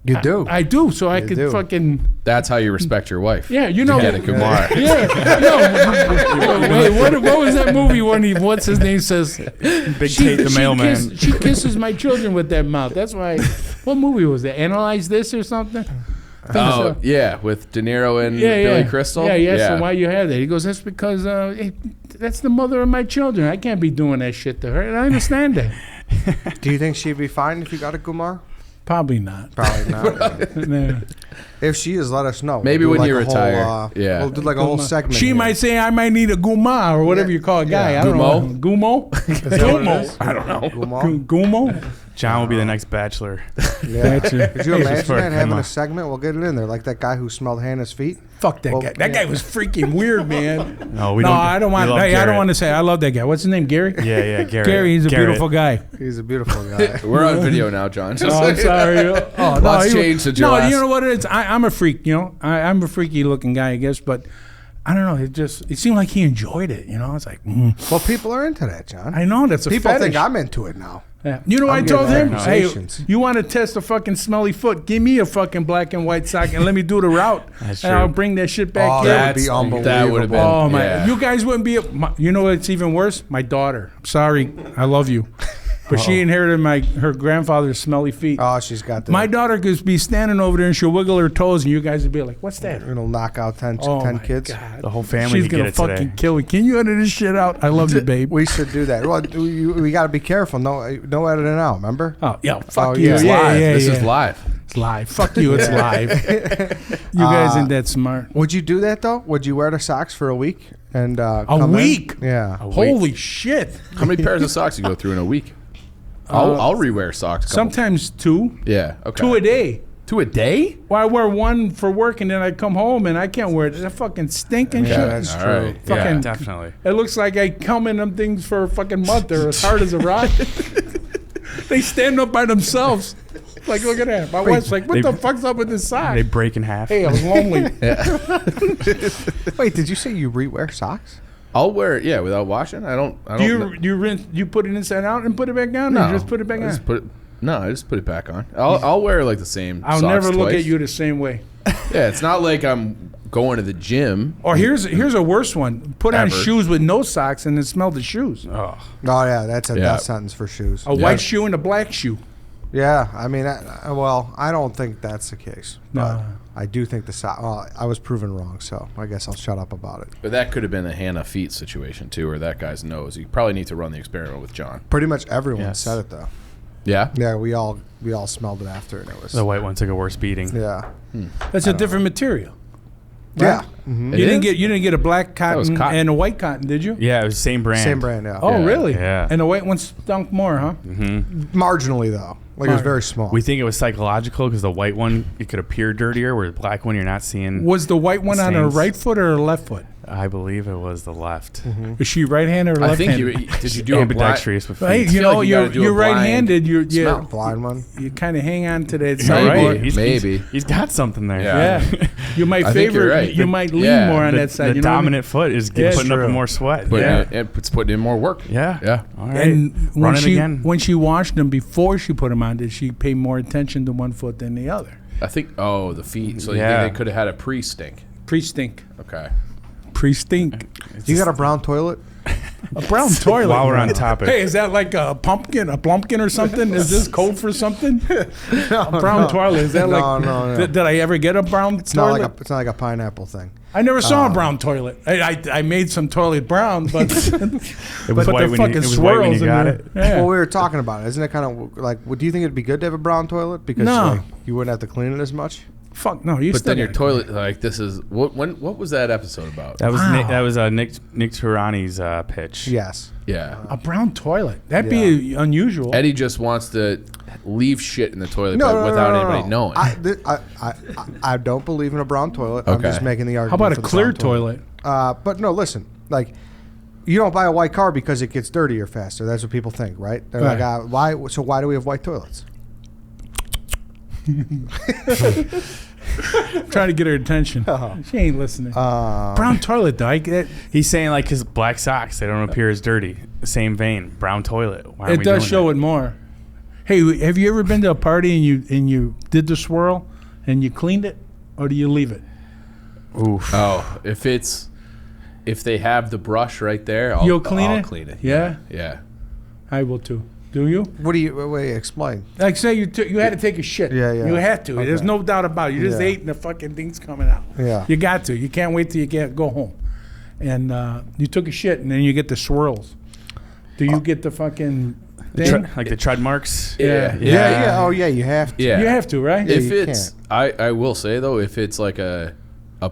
You do. I do, so I could fucking. That's how you respect your wife. Yeah, you know. Get a Kumar. Yeah. Wait, what was that movie when what's his name says? Big Kate the Mailman. She kisses my children with that mouth. That's why. What movie was that? Analyze This or something? Oh, yeah, with De Niro and Billy Crystal. Yeah. So why you have that? He goes, that's because that's the mother of my children. I can't be doing that shit to her. And I understand that. Do you think she'd be fine if you got a Gumar? Probably not. Probably not. Nah. If she is, let us know. Maybe We'll do when you a retire. Whole, Yeah. We'll do like a whole segment. She here. might say, I might need a guma or whatever you call a guy. I don't know. Gumo? Is that what it is? I don't know. Gumar? Gumo? John will be the next bachelor. Yeah. Gotcha. Could you imagine for a that, having Gumar. a segment? We'll get it in there. Like that guy who smelled Hannah's feet. Fuck that Well, guy. That guy was freaking weird, man. No, we No, don't. I don't want. we love Hey, I don't Garrett. want to say. I love that guy. What's his name? Gary. Yeah, Garrett. Gary, he's a Garrett. beautiful guy. He's a beautiful guy. We're on video now, John. Oh, I'm sorry. Oh, Lots he- changed since No, your last- you know what it is? I'm a freak. You know, I'm a freaky looking guy, I guess. But I don't know. It seemed like he enjoyed it. You know, it's like, Well, people are into that, John. I know that's a People fetish. think I'm into it now. Yeah. You know what I I'm told getting him? Hey, accusations. you want to test a fucking smelly foot? Give me a fucking black and white sock and let me do the route. That's and true. I'll bring that shit back Oh, here. that would be That unbelievable. would have been. Oh my! Yeah. You guys wouldn't be. You know what's even worse? My daughter. I'm sorry, I love you, but she inherited her grandfather's smelly feet. Oh, she's got the. My daughter could be standing over there and she'll wiggle her toes, and you guys would be like, "What's that?" It'll knock out 10 Oh my kids. God. The whole family She's could get gonna it fucking today. kill me. Can you edit this shit out? I love you, babe. We should do that. Well, we got to be careful. No editing out. Remember? Oh yeah, fuck Oh, you. yeah. It's Yeah, live. yeah, This yeah. is live. It's live. Fuck you. It's live. You guys ain't that smart. Would you do that though? Would you wear the socks for a week and A come in? week? Yeah. Holy shit! How many pairs of socks you go through in a week? I'll rewear socks. Sometimes two. Yeah. Okay. 2 a day. 2 a day? Well, I wear one for work and then I come home and I can't wear it. That fucking stinking Yeah, shit. that's All true. right. Fucking- Yeah. Definitely. It looks like I come in them things for a fucking month. They're as hard as a rock. They stand up by themselves. Like, look at that. My wife's like, what they- the fuck's up with this sock? They break in half. Hey, I was lonely. Wait, did you say you rewear socks? I'll wear it. Yeah, without washing. I don't. Do you rinse? You put it inside out and put it back down? No. Or you just put it back I on? just I just put it back on. I'll wear like the same. I'll socks never look twice. at you the same way. Yeah, it's not like I'm going to the gym. Or here's a worse one. Put on Ever. shoes with no socks and then smell the shoes. Oh, Oh yeah, that's a Yeah. death sentence for shoes. A white shoe and a black shoe. Yeah, I mean, I don't think that's the case. But No. I do think the sock. Well, I was proven wrong, so I guess I'll shut up about it. But that could have been a Hannah feet situation too, or that guy's nose. You probably need to run the experiment with John. Pretty much everyone Yes. said it though. Yeah. Yeah, we all smelled it after, and it was. the white one took a worse beating. Yeah. That's a different material. Yeah. It You didn't is? get a black was cotton, cotton. and a white cotton, did you? Yeah, it was the same brand. Same brand. Yeah. Oh, Yeah. really? Yeah. And the white one stunk more, huh? Marginally though, like it was very small. We think it was psychological because the white one, it could appear dirtier, where the black one, you're not seeing. Was the white one on her Stains. right foot or her left foot? I believe it was the left. Is she right-handed or I think left-handed? did you do a blind? Ambidextrous with feet. Hey, feel you know, like you gotta do a you're blind right-handed. You're smell. Blind one. you kind of hang on to that You're side. right. Maybe. He's got something there. Yeah. Yeah, you might I think you're favor. right. You might lean Yeah. more on The, that side. the you know what I mean? dominant foot is Yeah, putting true. up more sweat. But yeah. it's putting in more work. Yeah. Yeah. All right. And Run it again. when she washed them before she put them on, did she pay more attention to one foot than the other? I think. Oh, the feet. So you Yeah. think they could have had a pre-stink. Pre-stink. Okay. Pre-stink. You got a brown toilet? A brown toilet. While we're on topic. Hey, is that like a pumpkin or something? Is this code for something? A brown toilet. Is that like? No. Did I ever get a brown It's not toilet? like a pineapple thing. I never saw a brown toilet. I made some toilet brown, but it was but white the when you, fucking it was white when swirls you in got there. it. Yeah. Well, we were talking about it. Isn't it kind of like? Do you think it'd be good to have a brown toilet because No. like, you wouldn't have to clean it as much? Fuck no. You But still then your gotta- toilet, like this is what was that episode about? That was Wow. Nick Turani's pitch. Yes. Yeah. A brown toilet. That'd be unusual. Eddie just wants to leave shit in the toilet without anybody knowing. I don't believe in a brown toilet. I'm Okay. just making the How argument. about a for the clear brown toilet? But no, listen. Like, you don't buy a white car because it gets dirtier faster. That's what people think, right? They're Right. like, why? So why do we have white toilets? Trying to get her attention. She ain't listening. Brown toilet, though. He's saying like his black socks, they don't appear as dirty. Same vein, brown toilet. Why are It we does doing show that? it more. Hey, have you ever been to a party and you did the swirl and you cleaned it, or do you leave it? Oof. Oh, if they have the brush right there, You'll clean I'll it? clean it. Yeah? Yeah. I will too. Do you? What do you? Wait, explain. Like say you had to take a shit. Yeah. You had to. Okay. There's no doubt about it. You just Yeah. ate and the fucking thing's coming out. Yeah. You got to. You can't wait till you go home. And you took a shit and then you get the swirls. Do you get the fucking Like the tread marks. Yeah. Oh yeah, you have to. Yeah. You have to, right? If you it's, I will say though, if it's like a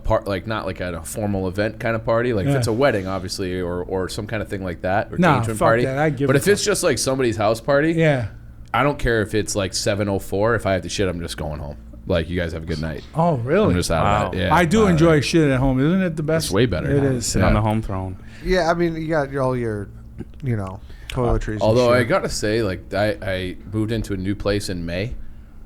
part, like not like at a formal event kind of party, like if it's a wedding, obviously, or some kind of thing like that, or engagement party. But if it's just like somebody's house party, I don't care if it's like 7:04. If I have to shit, I'm just going home. Like, you guys have a good night. Oh, really? I'm just out of that. Yeah, I do enjoy shit at home. Isn't it the best? It's way better. It is. Sit on the home throne. Yeah, I mean, you got all your, toiletries. Although I gotta say, like, I moved into a new place in May.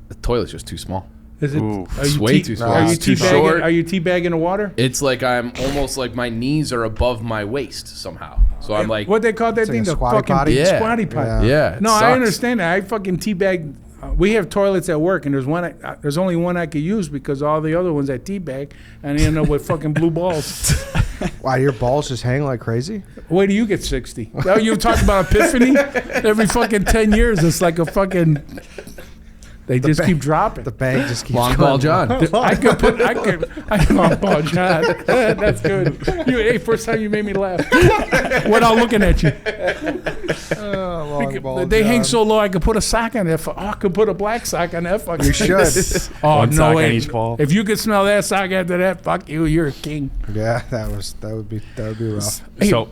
The toilet's just too small. Is it? It's way too small. Are you too short. Are you teabagging the water? It's like I'm almost like my knees are above my waist somehow. So I'm like, what they call that thing? like a the squatty fucking potty? Yeah. squatty potty. yeah. No, I understand that. I fucking teabag. We have toilets at work, and there's only one I could use because all the other ones I teabag, and I end up with fucking blue balls. Wow, your balls just hang like crazy? Wait till you get 60. Well, you talk about epiphany? Every fucking 10 years, it's like a fucking... They just keep dropping. The bag just keeps Long going. ball John. I can long ball John. That's good. Hey, first time you made me laugh. Without looking at you. Long ball They hang John. so low I could put a sock on that. I could put a black sock on that fucking. You should. Oh, One no sock way. on each ball. If you could smell that sock after that, fuck you, you're a king. Yeah, that would be rough. So,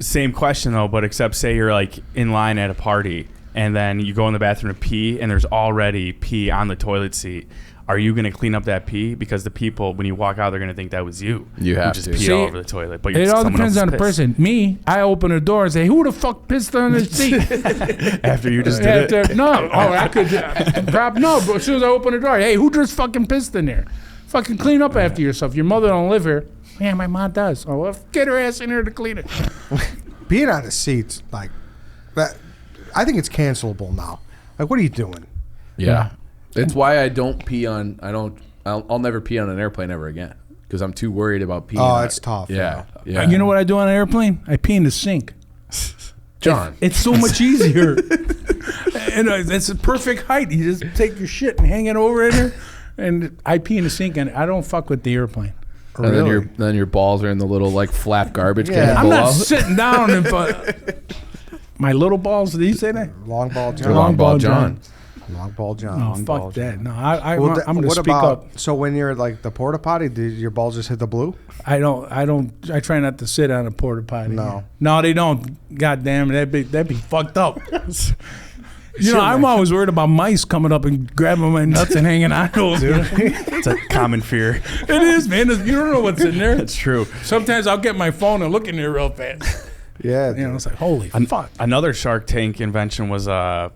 same question though, but except say you're like in line at a party and then you go in the bathroom to pee and there's already pee on the toilet seat. Are you going to clean up that pee? Because the people, when you walk out, they're going to think that was you. You have who just to. pee See, all over the toilet. But It all someone depends else's on the piss. person. Me, I open the door and say, "Who the fuck pissed on the seat?" After you just did it. No, I could. No, but as soon as I open the door, hey, who just fucking pissed in there? Fucking clean up after yourself. Your mother don't live here. Yeah, my mom does. Oh, well, get her ass in here to clean it. Being on the seats, like that, I think it's cancelable now. Like, what are you doing? Yeah. It's why I don't pee on. I'll never pee on an airplane ever again because I'm too worried about peeing. Oh, on it's it. tough. Yeah. Yeah. You know what I do on an airplane? I pee in the sink. John. It's so much easier. And it's a perfect height. You just take your shit and hang it over in there. And I pee in the sink, and I don't fuck with the airplane. And then your balls are in the little like flap garbage can I'm below. not sitting down and my little balls. Did you say that? Long ball John. Long ball John. Long ball John. No, fuck that. No, I'm Well, going to what speak about, up. So when you're like the porta potty, did your balls just hit the blue? I try not to sit on a porta potty. No. No, they don't. God damn it, that'd be fucked up. I'm always worried about mice coming up and grabbing my nuts and hanging on to them. It's a common fear. It is, man. You don't know what's in there. That's true. Sometimes I'll get my phone and look in there real fast. Yeah. It's like, holy fuck. Another Shark Tank invention was I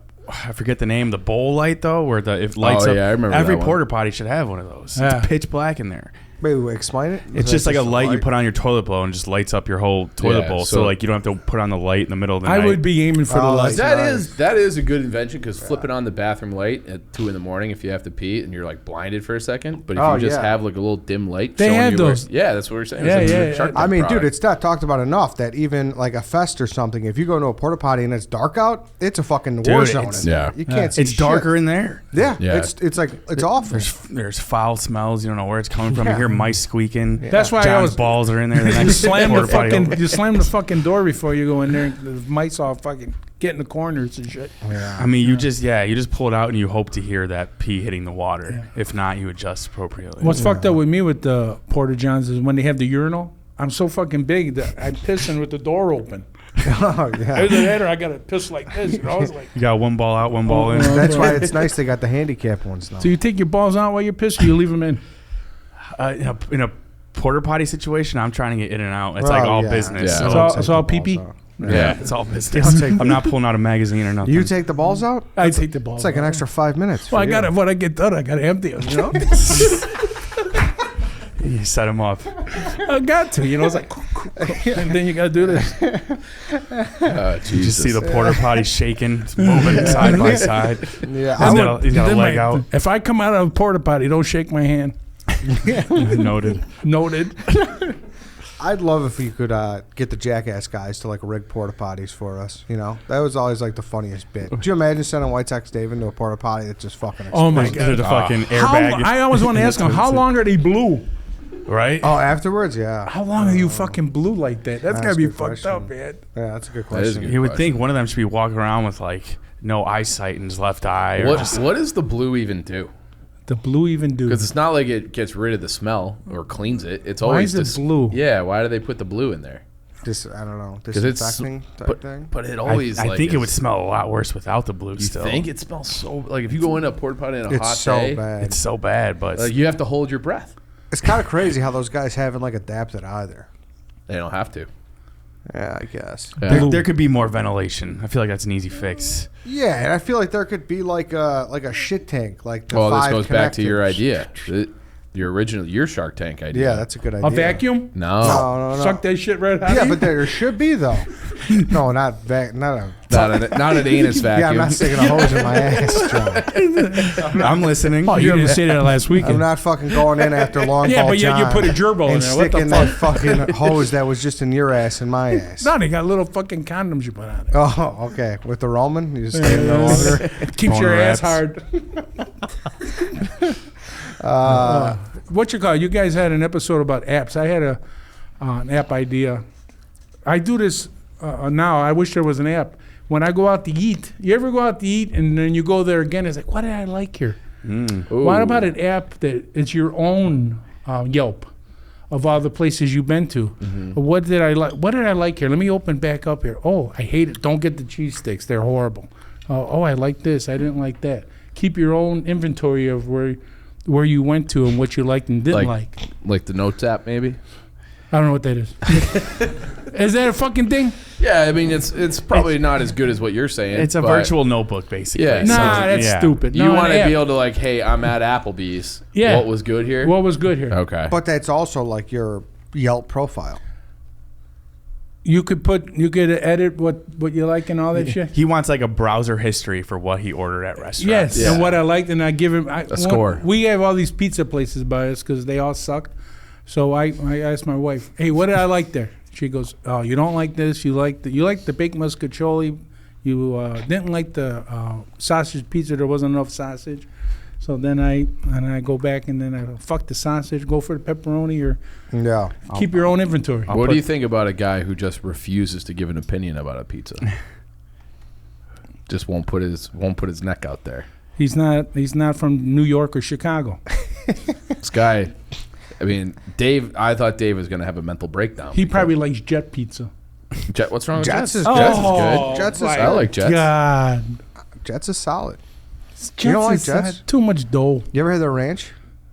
forget the name, the bowl light though, where it lights up. Yeah, I remember every that one. porta potty should have one of those. Yeah. It's pitch black in there. Wait, explain it. It's just like a light you put on your toilet bowl and just lights up your whole toilet Yeah, bowl. so- So like you don't have to put on the light in the middle of the night. I would be aiming for the Oh, lights. That is a good invention because flipping on the bathroom light at 2 a.m. if you have to pee and you're like blinded for a second, but if Oh, you just yeah. have like a little dim light, They showing had you where- those. yeah, that's what we're saying. Yeah, It's a yeah, Shark yeah. I mean, Tank dude, product. it's not talked about enough that even like a fest or something, if you go into a porta potty and it's dark out, it's a fucking war zone. it's- in there. yeah. You can't see It's shit. darker in there. Yeah. Yeah. It's like, it's awful. There's foul smells. You don't know where it's coming from. Yeah. You hear mice squeaking. That's why I John's always balls are in there. you slam the porta potty fucking open. you slam the fucking door before you go in there. And the mice all fucking get in the corners and shit. Yeah. I mean, you just pull it out and you hope to hear that pee hitting the water. If not, you adjust appropriately. What's fucked up with me with the porta johns is when they have the urinal. I'm so fucking big that I'm pissing with the door open. Oh, yeah. Either that or I gotta piss like this. It's like. You got one ball out, one ball in. That's why it's nice they got the handicap ones now. So you take your balls out while you're pissing, you leave them in. In a porta potty situation, I'm trying to get in and out. It's like all business. Yeah. So It's all Take the pee-pee? balls out. Yeah. it's all business. take- I'm not pulling out a magazine or nothing. You take the balls out? I take the balls It's like an out. extra 5 minutes. Well, for I got you. it. When I get done, I gotta empty them. You know, You set them up. I got to. You know, it's like, and then you gotta do this. You just see the porta potty shaking, it's moving side by side. Yeah. He's got a Then leg out. If I come out of a porta potty, don't shake my hand. Noted. Noted. I'd love if you could get the Jackass guys to like rig porta potties for us. You know, that was always like the funniest bit. Could you imagine sending White Sox Dave into a porta potty that just fucking? Oh my explodes? God. The fucking How, airbag. I always want to ask them, how long are they blue? Right? Oh, afterwards, yeah. How long are you fucking blue like that? That's gotta a be good fucked question. up, man. Yeah, that's a good That is a question. good You would question. think one of them should be walking around with like no eyesight in his left eye. Or What does the blue even do? The blue even do. Because it's not like it gets rid of the smell or cleans it. It's Why always is it blue? Yeah, why do they put the blue in there? I don't know. Because it's Disinfecting type thing. but it always. I like, think it is- would smell a lot worse without the blue. You still, think it smells so like if you go into a porta potty in a hot It's so day, bad. it's so bad, but like you have to hold your breath. It's kind of crazy how those guys haven't like adapted either. They don't have to. Yeah, I guess. Yeah. there could be more ventilation. I feel like that's an easy fix. Yeah, and I feel like there could be like a shit tank, like the Well, this 5 goes back to your connected. idea, your Shark Tank idea. Yeah, that's a good idea. A vacuum? no, No. Suck that shit right out. Yeah, of you? but there should be though. No, not a. not an anus vacuum. Yeah, I'm not sticking a hose in my ass, John. I'm listening. Oh, you didn't say that last weekend. I'm not fucking going in after long Yeah, ball but you John put a gerbil in and there. What the sticking that fucking hose that was just in your ass in my ass. No, they got little fucking condoms you put on it. Oh, okay. With the Roman, you just stay in there longer. Keeps your Boner ass wraps. hard. What you call? You guys had an episode about apps. I had an app idea. I do this now. I wish there was an app. When I go out to eat, you ever go out to eat and then you go there again? It's like, what did I like here? Ooh. What about an app that it's your own Yelp of all the places you've been to? What did I like? What did I like here? Let me open back up here. Oh, I hate it. Don't get the cheese sticks. They're horrible. Oh, I like this. I didn't like that. Keep your own inventory of where you went to and what you liked and didn't like. Like the Notes app, maybe. I don't know what that is. Is that a fucking thing? Yeah, I mean it's probably not as good as what you're saying. It's a but virtual notebook, basically. Yeah. Nah, that's yeah. stupid. You No, want an to be app. able to like, hey, I'm at Applebee's. Yeah. What was good here? What was good here? Okay. But that's also like your Yelp profile. You could edit what you like and all that shit. He wants like a browser history for what he ordered at restaurants. Yes, Yeah. and what I liked, and I give him a score. We have all these pizza places by us because they all suck. So I asked my wife, "Hey, what did I like there?" She goes, "Oh, you don't like this. You like the baked muscatoli. You didn't like the sausage pizza. There wasn't enough sausage." So then I go back and then I go, fuck the sausage. Go for the pepperoni or Yeah. keep your own inventory. What do you think about a guy who just refuses to give an opinion about a pizza? Just won't put his neck out there. He's not from New York or Chicago. This guy, I mean, Dave. I thought Dave was going to have a mental breakdown. He probably likes Jet pizza. Jet. What's wrong with Jets Jets? is Jets good. is good. Jets is I like Jets. God, Jets is solid. Jets You don't like is Jets? too much dough. You ever had their ranch?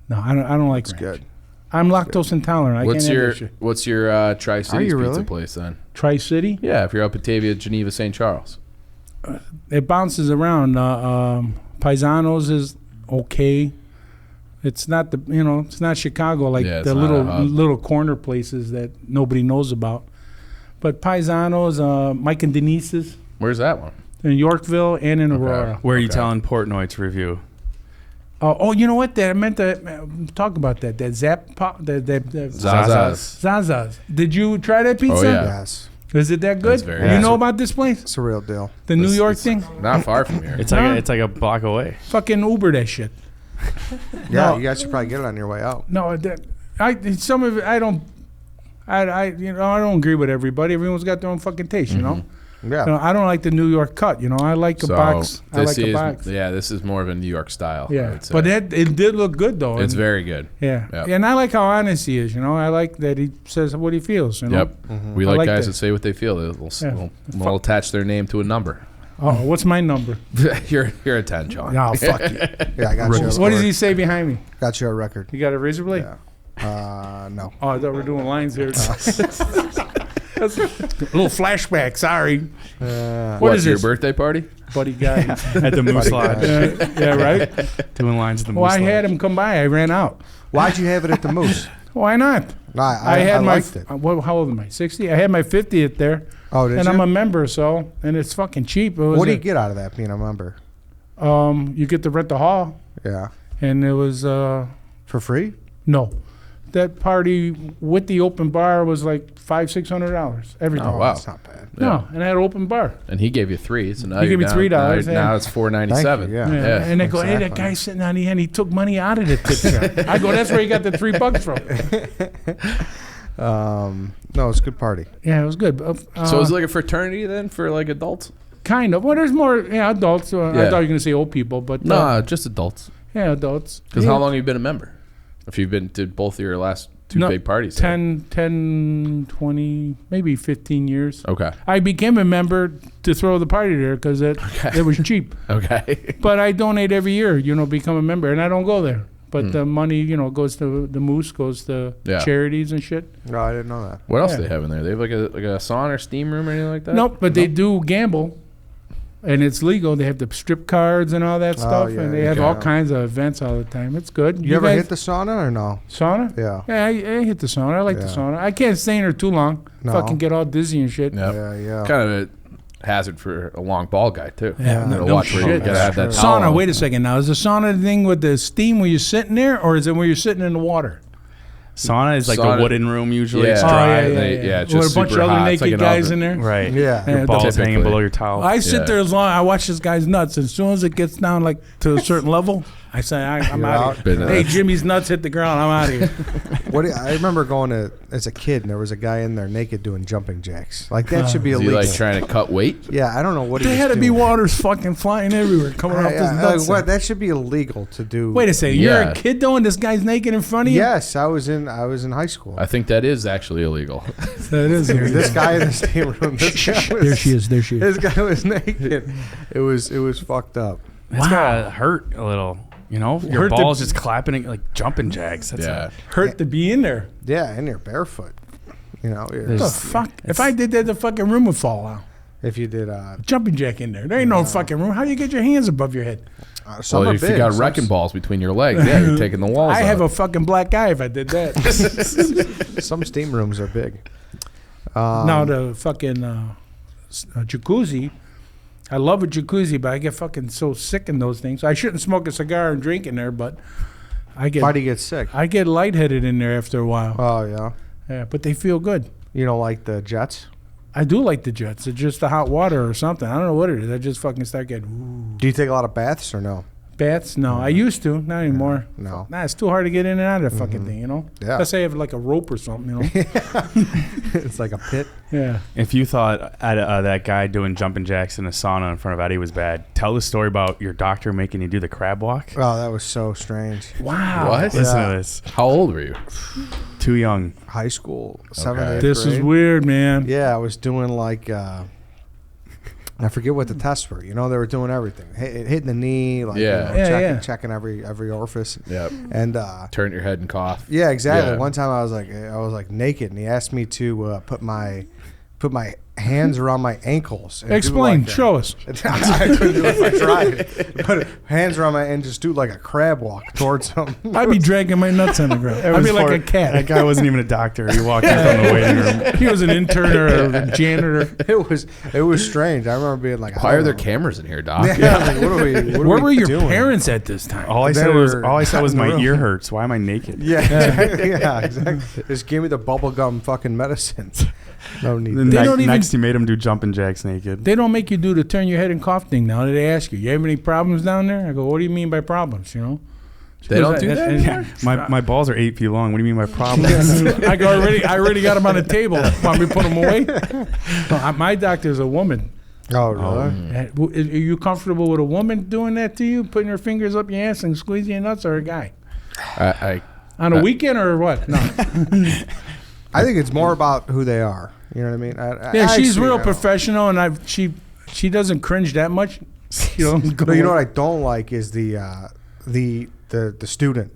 No, I don't like It's ranch. good. I'm lactose intolerant. I What's can't have your that shit. What's your Tri-Cities you pizza really? place then? Tri-City? Yeah, if you're up Batavia, Geneva, St. Charles. It bounces around. Paisanos is okay. It's not it's not Chicago like Yeah, it's the not a hub. little corner places that nobody knows about. But Paisanos, Mike and Denise's Where's that one? in Yorkville and in Aurora. Where are you Okay. telling Portnoy's review? Oh, you know what? I meant to talk about that. That Zap pop, that Zaza's. Zaza's. Did you try that pizza? Oh, yeah. Yes. Is it that good? That's very You good. know about this place? It's a real deal. The New It's- York it's thing? Not far from here. It's like a block away. Fucking Uber that shit. Yeah, No. you guys should probably get it on your way out. No, some of it I don't I don't agree with everybody. Everyone's got their own fucking taste, you know. Yeah. You know, I don't like the New York cut. You know, I like a box. I like a box. Yeah, this is more of a New York style. I Yeah, would say. but it did look good though. It's and, very good. yeah. Yep. And I like how honest he is. You know, I like that he says what he feels. You know. Yep. We I like like guys that. that say what they feel. They'll attach their name to a number. Oh, what's my number? you're a 10, John. No, fuck you. Yeah, I got you. What does he say behind me? Got you a record. You got a razor blade? Yeah. No. Oh, I thought we were doing lines here. That's a little flashback. Sorry, What is your this? birthday party? buddy guy. At the Moose Lodge. Yeah, right. Doing lines at the Moose Well, I Lodge. had him come by. I ran out. Why'd you have it at the Moose? Why not? I had my. liked it. How old am I? 60. I had my 50th there, Oh, did and you? I'm a member, so and it's fucking cheap. It was What do you get out of that being a member? You get to rent the hall, Yeah. and it was For free? no. that party with the open bar was like $500-$600 every day. Oh, wow. That's not bad. No, and I had an open bar. And he gave you 3, so now He you're gave me down- $3, Now it's $4.97. Yeah. Yeah. And they go, hey, that exactly. guy's sitting on the end. He took money out of the tip jar. I go, that's where he got the $3 from. No, it's a good party. Yeah, it was good. So is it like a fraternity then for like adults? Kind of. Well, there's more adults. I Yeah. thought you were going to say old people, but No, just adults. yeah, adults. Because Yeah. how long have you been a member? If you've been to both of your last 2 No, big parties. 10, 20, maybe 15 years. Okay. I became a member to throw the party there because it was cheap. Okay. But I donate every year, become a member, and I don't go there. But the money, goes to the Moose, goes to charities and shit. No, I didn't know that. What else Yeah. do they have in there? They have like a sauna or steam room or anything like that? Nope, but they do gamble, and it's legal. They have the strip cards and all that stuff, yeah, and they have okay. all kinds of events all the time. It's good. You ever guys- hit the sauna or no? sauna? Yeah. Yeah, I hit the sauna. I like the Yeah. sauna. I can't stay in there too long. No. Fucking get all dizzy and shit. Yep. Yeah. Kind of a hazard for a long ball guy, too. Yeah, You gotta no watch where you shit. gotta have that That's towel Sauna, on. wait a second now. Is the sauna the thing with the steam where you're sitting there, or is it where you're sitting in the water? Sauna is like Sauna- the wooden room usually. Yeah. It's Oh, dry. It's With just a bunch super of other hot. It's naked like an guys oven. in there. Right. Yeah. Yeah, Your balls typically. hanging below your towel. I sit Yeah. there as long. I watch this guy's nuts. As soon as it gets down like to a certain level, I say I'm You're out out. of here. Been, Hey, Jimmy's nuts hit the ground. I'm out of here. I remember going to as a kid, and there was a guy in there naked doing jumping jacks. Like that should be Is he illegal. like trying to cut weight? Yeah, I don't know what he There was had to be doing. waters fucking flying everywhere, coming off his nuts. What? That should be illegal to do. Wait a second. Yeah. You're a kid though, and this guy's naked in front of you. Yes, I was in high school. I think that is actually illegal. That is. This guy in the steam room. This guy was, There she is. There she is. This guy was naked. It was fucked up. It's gotta hurt a little. Your Hurt the- balls just clapping it like jumping jacks. That's Yeah. Hurt to be in there. Yeah, and you're barefoot. What the fuck? If I did that, the fucking room would fall out. If you did, Jumping jack in there. There ain't no fucking room. How do you get your hands above your head? some Well, are if big, you got some- wrecking balls between your legs, yeah, you're taking the walls I have out. a fucking black eye if I did that. Some steam rooms are big. Now the fucking jacuzzi. I love a jacuzzi, but I get fucking so sick in those things. I shouldn't smoke a cigar and drink in there, but I Why do get you get sick? I get lightheaded in there after a while. Oh yeah. Yeah, but they feel good. You don't like the jets? I do like the jets. It's just the hot water or something. I don't know what it is. I just fucking start getting Do you take a lot of baths or no? baths. No, I used to, not anymore. No. Nah, it's too hard to get in and out of that fucking thing, Yeah. Let's say I have like a rope or something, It's like a pit. Yeah. If you thought that guy doing jumping jacks in a sauna in front of Eddie was bad, tell the story about your doctor making you do the crab walk. Oh, that was so strange. Wow. What? Listen Yeah. to this. How old were you? Too young. High school, 7th, Okay. 8th This is grade. weird, man. Yeah, I was doing like I forget what the tests were. They were doing everything, hitting the knee, like Yeah. Yeah, checking every orifice, Yep. and Turn your head and cough. yeah, exactly. Yeah. One time I was like naked, and he asked me to put my hands around my ankles. And do Explain. like a- Show us. I couldn't do it if I tried. Put hands around my and just do like a crab walk towards him. I'd be dragging my nuts on the ground. I'd be like a That cat. guy wasn't even a doctor. He walked in from the waiting room. He was an intern or a janitor. It was strange. I remember being like, Why I are there don't know. cameras in here, Doc? Yeah, like, what are we? What are Where we were your doing? parents at this time? All I They said was were my in the ear room. hurts. Why am I naked? Yeah, yeah, exactly. Just give me the bubblegum fucking medicine. No need. Then They don't even- next, he made him do jumping jacks naked. They don't make you do the turn your head and cough thing now. They ask you have any problems down there? I go, what do you mean by problems? They don't do that? Yeah, my balls are 8 feet long. What do you mean by problems? I go, I already got them on the table. Want me to put them away? No, my doctor's a woman. Oh, really? Are you comfortable with a woman doing that to you, putting her fingers up your ass and squeezing your nuts, or a guy? On a weekend or what? No. I think it's more about who they are. You know what I mean? Yeah, she's actually, real I don't- professional, and she doesn't cringe that much. You know, No, you know what I don't like is the student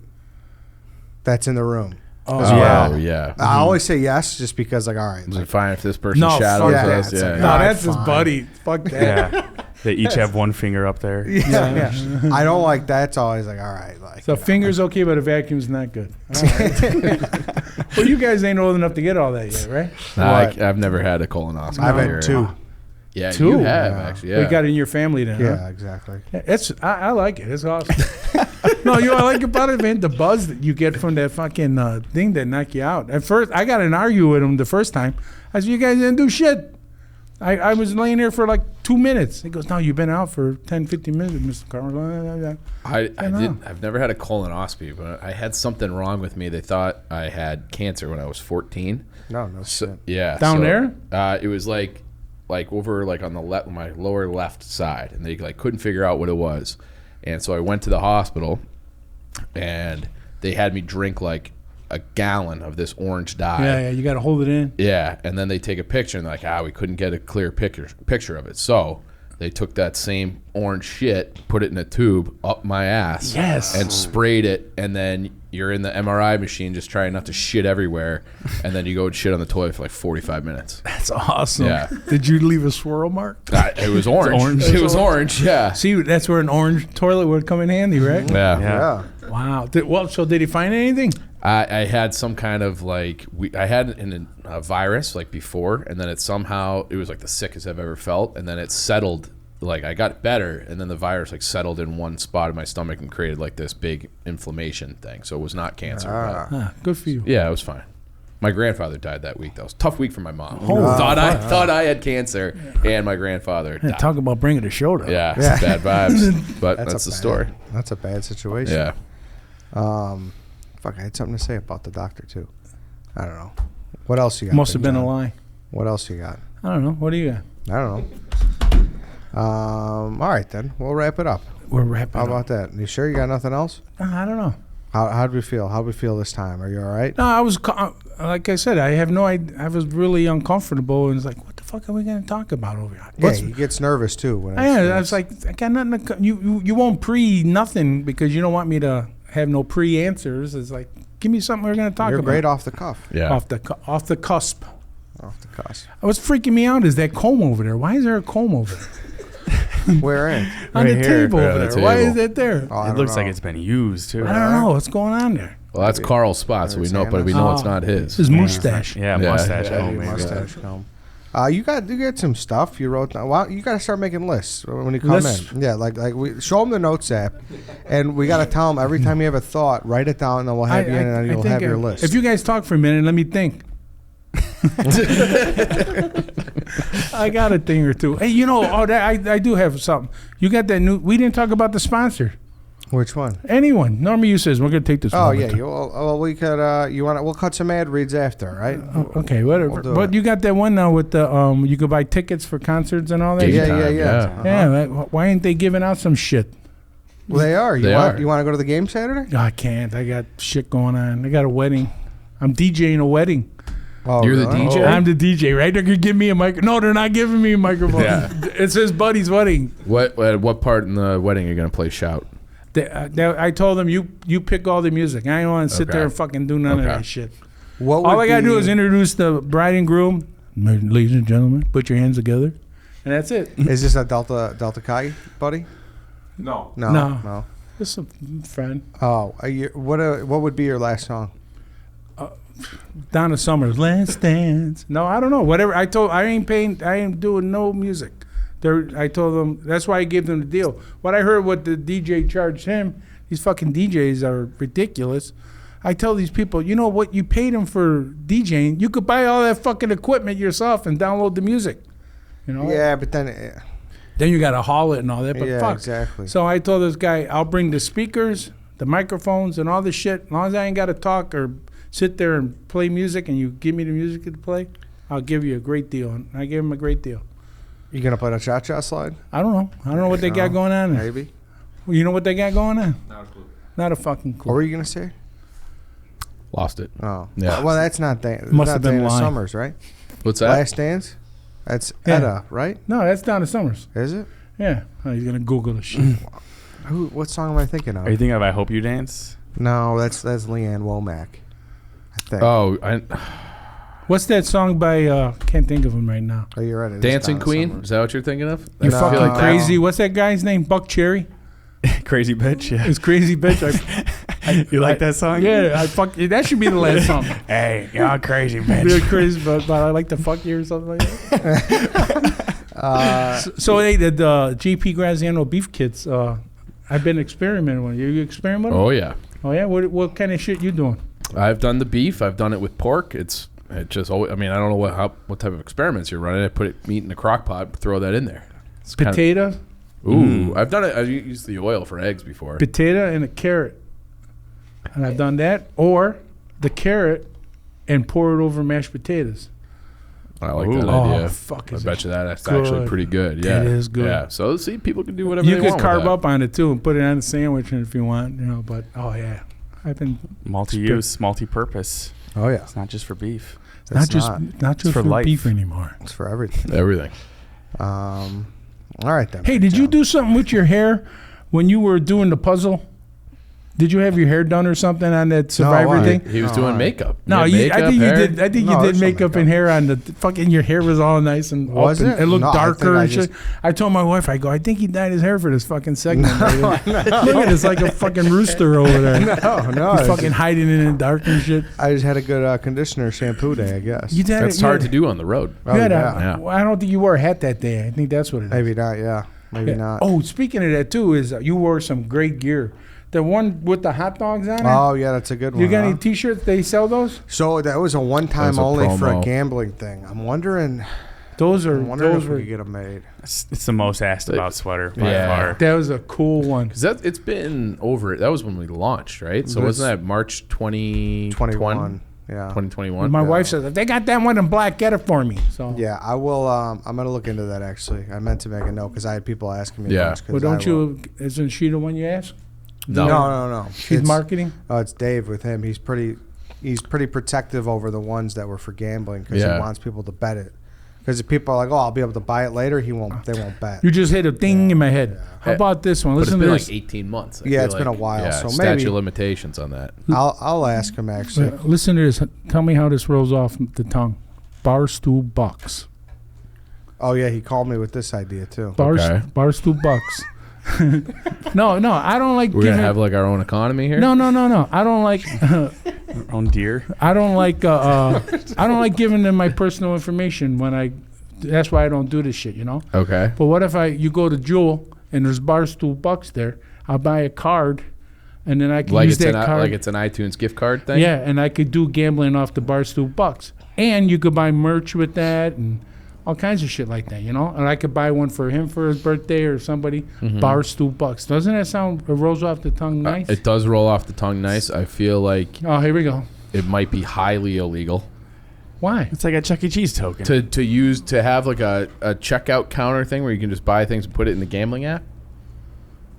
that's in the room. Oh, Oh, yeah. I always say yes, just because all right. Is it fine if this person No, shadows fuck us? that. It's Yeah. like, No, All right, that's his fine. buddy. Fuck that. Yeah. They each have one finger up there. Yeah. I don't like that. It's always like, all right, like. So finger's okay, but a vacuum's not good. All right. Well, you guys ain't old enough to get all that yet, right? What? I've never had a colonoscopy. I've or- had 2. Yeah, Two? you have Yeah. actually. Yeah. We got it in your family then. Yeah, Huh? exactly. Yeah, I like it. It's awesome. No, you know what I like about it, man? The buzz that you get from that fucking thing that knock you out. At first, I got in an argue with him the first time. I said, you guys didn't do shit. I was laying there for like 2 minutes. He goes, no, you've been out for 10, 15 minutes, Mr. Carl. I've never had a colonoscopy, but I had something wrong with me. They thought I had cancer when I was 14. No shit. Yeah. Down there? It was like over like on the my lower left side, and they like couldn't figure out what it was. And so I went to the hospital, and they had me drink like a gallon of this orange dye. Yeah, you got to hold it in. Yeah, and then they take a picture, and they're like, we couldn't get a clear picture of it. So they took that same orange shit, put it in a tube up my ass, and sprayed it, and then you're in the MRI machine just trying not to shit everywhere, and then you go and shit on the toilet for like 45 minutes. That's awesome. Yeah. Did you leave a swirl mark? It was orange. It was orange, yeah. See, that's where an orange toilet would come in handy, right? Yeah. Wow. So did he find anything? I had some kind of like I had a virus like before, and then it was like the sickest I've ever felt, and then it settled. Like I got better, and then the virus like settled in one spot of my stomach and created like this big inflammation thing. So it was not cancer. Good for you. Yeah, it was fine. My grandfather died that week. That was a tough week for my mom. Thought I had cancer, and my grandfather died. Talk about bringing a show down. Yeah, it's bad vibes. But that's the story. That's a bad situation. Yeah. Fuck, I had something to say about the doctor too. I don't know. What else you got? Must have been a lie. What else you got? I don't know. What do you got? I don't know. All right then, we'll wrap it up. We're wrapping How about that? You sure you got nothing else? I don't know. How'd we feel? How'd we feel this time? Are you all right? No, I was like I said, I have no idea. I was really uncomfortable, and it's like, what the fuck are we going to talk about over here? Yeah, he gets nervous too. I was like, I got nothing to. You won't nothing because you don't want me to have no answers. It's like, give me something we're going to talk about. You're great off the cuff. Yeah. Off the cusp. Off the cusp. What's freaking me out is that comb over there. Why is there a comb over there? Where in? On the table over the there. table. Why is it there? It looks like it's been used too. I don't know what's going on there. Well, that's Carl's spot, so we know, but we know it's not his. His mustache. Yeah, mustache. Mustache comb. You got some stuff you wrote down. Well, you got to start making lists when you come in. Yeah, like we show them the notes app, and we got to tell them every time you have a thought, write it down, and then we'll have you in, and you'll have your list. If you guys talk for a minute, let me think. I got a thing or two. Hey, I do have something. You got that new? We didn't talk about the sponsor. Which one? Anyone? Normally you says we're gonna take this. Oh yeah. We could. We'll cut some ad reads after, right? Okay, whatever. But you got that one now with the you could buy tickets for concerts and all that. Yeah. Yeah. Why ain't they giving out some shit? Well, they are. You want to go to the game Saturday? No, I can't. I got shit going on. I got a wedding. I'm DJing a wedding. Oh, You're really? the DJ? I'm the DJ, right? They're gonna give me a mic. No, they're not giving me a microphone. Yeah. It's his buddy's wedding. What part in the wedding are you gonna play shout? I told them you pick all the music. I don't want to sit there and fucking do none of that shit. All I gotta do is introduce the bride and groom. Ladies and gentlemen, put your hands together, and that's it. Is this a Delta Chi buddy? No. Just a friend. Oh, what would be your last song? Donna Summer's Last Dance. No, I don't know. Whatever. I ain't doing no music. I told them, that's why I gave them the deal. What I heard what the DJ charged him, these fucking DJs are ridiculous. I tell these people, you know what, you paid them for DJing. You could buy all that fucking equipment yourself and download the music. You know? Yeah, but then you got to haul it and all that. But yeah, fuck. Exactly. So I told this guy, I'll bring the speakers, the microphones, and all this shit. As long as I ain't got to talk or sit there and play music and you give me the music to play, I'll give you a great deal. And I gave him a great deal. You going to play the cha-cha slide? I don't know. I don't know what they got going on there. Maybe. Well, you know what they got going on? Not a clue. Not a fucking clue. What were you going to say? Lost it. Oh. Yeah. Well, that's not Must have been Dana lying. Summers, right? What's that? Last Dance? That's Etta, right? No, that's Donna Summers. Is it? Yeah. Oh, he's going to Google the shit. What song am I thinking of? Are you thinking of I Hope You Dance? No, that's Leanne Womack, I think. Oh, What's that song by, can't think of him right now. Oh, you're right. Dancing Queen? Is that what you're thinking of? You No. fucking like crazy. What's that guy's name? Buck Cherry? Crazy Bitch, yeah. It's Crazy Bitch. You like that song? Yeah, that should be the last song. Hey, you're crazy You're bitch. crazy, but I like to fuck you or something like that. So hey, the GP Graziano Beef Kits, I've been experimenting with it. You experiment with it? Oh yeah. Oh yeah. What kind of shit you doing? I've done the beef. I've done it with pork. It just always, I mean, I don't know what type of experiments you're running. I put meat in a crock pot, throw that in there. It's Potato. I've done it. I've used the oil for eggs before. Potato and a carrot, and I've done that. Or the carrot and pour it over mashed potatoes. I like that idea. Oh, fuck! I bet you that's good. actually pretty good. Yeah, it is good. Yeah. So see, people can do whatever You they could want. carve with that. up on it too and put it on a sandwich if you want, But I've been multi-use, multi-purpose. Oh yeah, it's not just for beef. Not just for life. beef anymore. It's for everything. Everything. All right then. Hey, did you do something with your hair when you were doing the puzzle? Did you have your hair done or something on that Survivor thing? He was doing makeup. No, I think you did. I think you did makeup and hair on the fucking. Your hair was all nice and was open. it? It looked darker I and shit. I told my wife, I think he dyed his hair for this fucking segment. Look at it's like a fucking rooster over there. No, he's fucking hiding in the dark and shit. I just had a good conditioner shampoo day, I guess. You did. That's hard to do on the road. I don't think you wore a hat that day. I think that's what it is. Maybe not. Yeah, maybe not. Oh, speaking of that too, is you wore some great gear. The one with the hot dogs on it? Oh, yeah, that's a good one. You got any T-shirts? They sell those? So that was a one-time only for a gambling thing. I'm wondering... Those if we could get them made. It's the most asked about sweater by far. That was a cool one. Because it's been over... That was when we launched, right? So wasn't that March 2021? Yeah. 2021? My wife says, if they got that one in black, get it for me. So yeah, I will... I'm going to look into that, actually. I meant to make a note because I had people asking me. Yeah. Well, don't you... Isn't she the one you asked? No. She's marketing? Oh, it's Dave with him. He's pretty protective over the ones that were for gambling because he wants people to bet it. Because if people are like, oh, I'll be able to buy it later, they won't bet. You just hit a ding in my head. Yeah. How about this one? Listen to this. It's been like 18 months. It's been a while. Yeah, so statute maybe of limitations on that. I'll ask him, actually. Listen to this. Tell me how this rolls off the tongue. Barstool Bucks. Oh, yeah, he called me with this idea, too. Barstool Bucks. No, I don't like. We're gonna have like our own economy here. No. I don't like our own deer. I don't like. I don't like giving them my personal information when I. That's why I don't do this shit. Okay. But what if you go to Jewel and there's Barstool Bucks there? I'll buy a card, and then I can use that card. Like it's an iTunes gift card thing. Yeah, and I could do gambling off the Barstool Bucks, and you could buy merch with that and all kinds of shit like that, And I could buy one for him for his birthday or somebody. Barstool Bucks. Doesn't that sound? It rolls off the tongue nice. It does roll off the tongue nice. I feel like. Oh, here we go. It might be highly illegal. Why? It's like a Chuck E. Cheese token. To have like a checkout counter thing where you can just buy things and put it in the gambling app.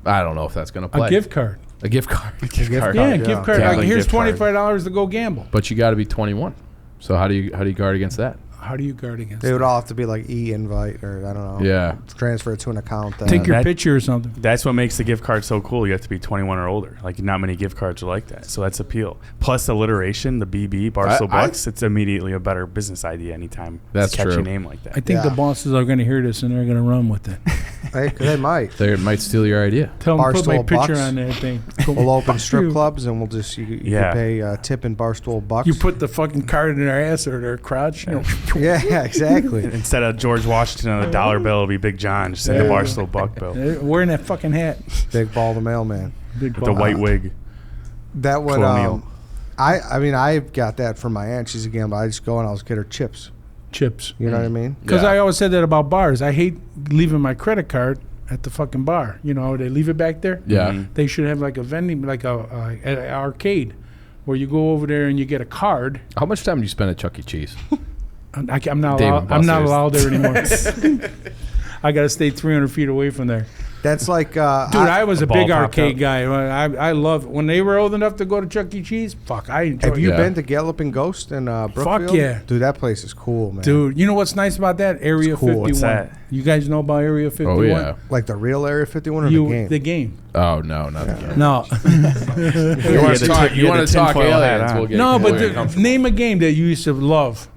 I don't know if that's gonna play. A gift card. A gift card. A gift card. Like, here's $25 to go gamble. But you got to be 21. So how do you guard against that? How do you guard against They would all have to be like e-invite or I don't know. Yeah. Transfer it to an account. Take your picture or something. That's what makes the gift card so cool. You have to be 21 or older. Like not many gift cards are like that. So that's appeal. Plus alliteration, the BB, Barstool Bucks, it's immediately a better business idea anytime that's catchy true. name like that. I think the bosses are going to hear this and they're going to run with it. They might. They might steal your idea. Tell them to put my picture Bucks. on that thing. We'll open strip clubs and we'll just you can pay tip in Barstool Bucks. You put the fucking card in their ass or their crotch. Yeah, exactly. Instead of George Washington on the dollar bill, it'll be Big John just in the Barstool Buck bill. Wearing that fucking hat. Big Ball the Mailman. With the white wig. That would I got that from my aunt. She's a gambler. I just go and I'll just get her chips. You know what I mean? Because I always said that about bars. I hate leaving my credit card at the fucking bar. They leave it back there. Yeah. They should have like a vending, like an arcade, where you go over there and you get a card. How much time do you spend at Chuck E. Cheese? I'm not allowed there anymore. I got to stay 300 feet away from there. That's like... Dude, I was a big arcade guy. I love... When they were old enough to go to Chuck E. Cheese, fuck, I enjoyed it. Have you been to Galloping Ghost in Brookfield? Fuck yeah. Dude, that place is cool, man. Dude, you know what's nice about that? Area 51. What's that? You guys know about Area 51? Oh, yeah. Like the real Area 51 or the game? The game. Oh, no, not the game. No. You want to talk aliens? We'll get no, but name a game that you used to love.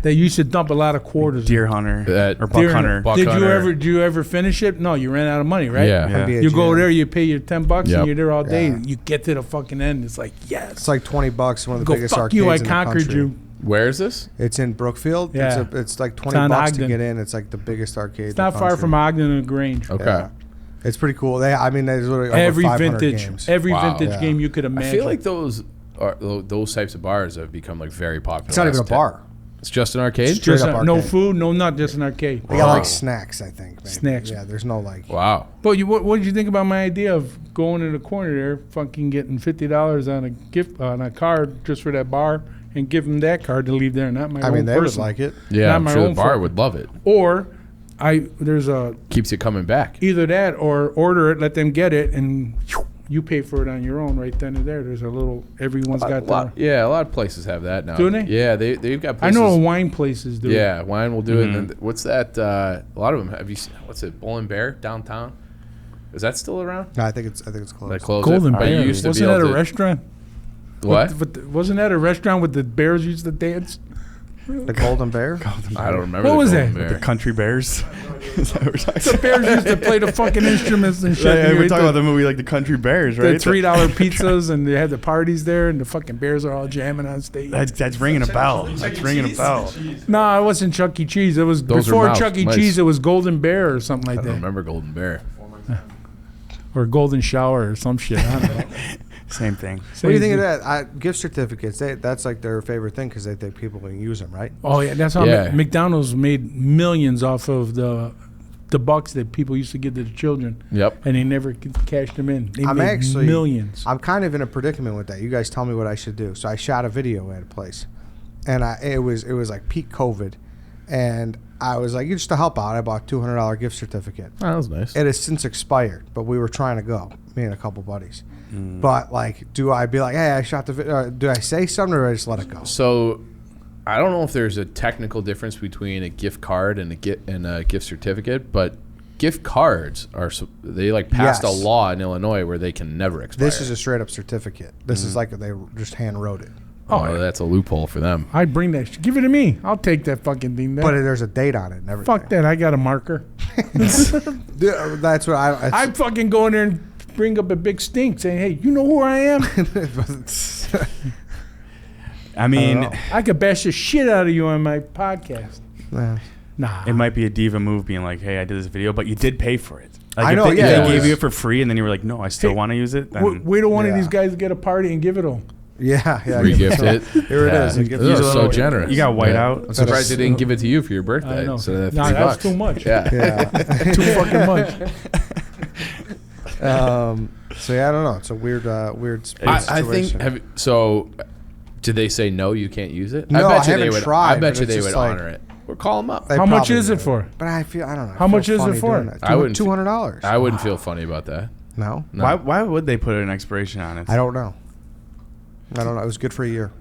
That used to dump a lot of quarters. Deer Hunter or Buck Hunter. Did you ever finish it? No, you ran out of money, right? Yeah. You go there, you pay your $10, and you're there all day. You get to the fucking end. It's like, yes. It's like $20. One of the biggest arcades you! I in the conquered country. you. Where is this? It's in Brookfield. Yeah. It's like $20 to Ogden. get in. It's like the biggest arcade. It's not far from Ogden and Grange. Yeah. Okay. It's pretty cool. There's literally over Every 500 vintage, games. every Wow. vintage Yeah. game you could imagine. I feel like those types of bars have become like very popular. It's not even a bar. It's just an arcade. Straight just up no arcade. food, not just an arcade. They got like snacks, I think. Maybe. Snacks. Yeah, there's no like. Wow. But what did you think about my idea of going in the corner there, fucking getting $50 on a card just for that bar, and give them that card to leave there, not my own I mean, they would personal. like it. Yeah, Not I'm my sure the own bar fucking- would love it. Or there's a Keeps you coming back. either that or order it, let them get it, and you pay for it on your own right then and there. There's a little. Everyone's got that. Yeah, a lot of places have that now. Do they? Yeah, they've got I places. know wine places do. Yeah, wine will do it. And what's that? A lot of them. Have you seen? What's it? Bull and Bear downtown. Is that still around? No, I think it's closed. That closed. Golden it? But you Bear. used to Wasn't be that able a to- restaurant? What? Wasn't that a restaurant with the bears used to dance? The Golden Bear. I don't remember. What the was Golden that? Bear. The Country Bears. Is that what we're talking The bears used to play the fucking instruments and shit. Yeah, You we're ate talking about the movie like The Country Bears, right? the $3 pizzas, and they had the parties there, and the fucking bears are all jamming on stage. That's ringing a bell. That's ringing a bell. No, it wasn't Chuck E. Cheese. It was Those are before mouse, Chuck E. mice. Cheese. It was Golden Bear or something like I don't that, remember Golden Bear. or Golden Shower or some shit. I don't know. Same thing. What do you think of that? Gift certificates. That's like their favorite thing because they think people can use them, right? Oh yeah, that's how Yeah. McDonald's made millions off of the bucks that people used to give to the children, Yep. and they never cashed them in. They I'm made actually- millions. I'm kind of in a predicament with that. You guys tell me what I should do. So I shot a video at a place, and it was like peak COVID, and I was like, just to help out, I bought a $200 gift certificate. Oh, that was nice. It has since expired, but we were trying to go, me and a couple buddies. But like, do I be like, hey, I shot the video? Do I say something or do I just let it go? So, I don't know if there's a technical difference between a gift card and a gift certificate, but gift cards they like passed Yes. a law in Illinois where they can never expire. This is a straight up certificate. This is like they just hand wrote it. Oh, that's a loophole for them. I'd bring that. Give it to me. I'll take that fucking thing. There. But there's a date on it and everything. Fuck that. I got a marker. Yeah, that's what I'd fucking go in there and bring up a big stink saying, hey, you know who I am? I mean, I could bash the shit out of you on my podcast. Nah. it might be a diva move being like, hey, I did this video, but you did pay for it. Like I if know, they, yeah, if it they gave was- you it for free and then you were like, no, I still Hey, want to use it. Then Wait till one of Yeah. these guys get a party and give it all. yeah. Re-gift it. Here it is. Yeah. You give Those you are a so little- generous. You got white out. I'm surprised they didn't give it to you for your birthday. I know. So that Nah, $3. that's too much. Yeah. Yeah. Too fucking much. So yeah, I don't know. It's a weird I think. situation. Did they say no? You can't use it. No, I bet I you haven't they would. tried, I bet but you it's they just would like- honor it. Or call them up. They How much probably is it would. for? But I don't know. How much is it for? I wouldn't feel- $200. I wouldn't feel funny about that. No, No. Why would they put an expiration on it? I don't know. It was good for a year.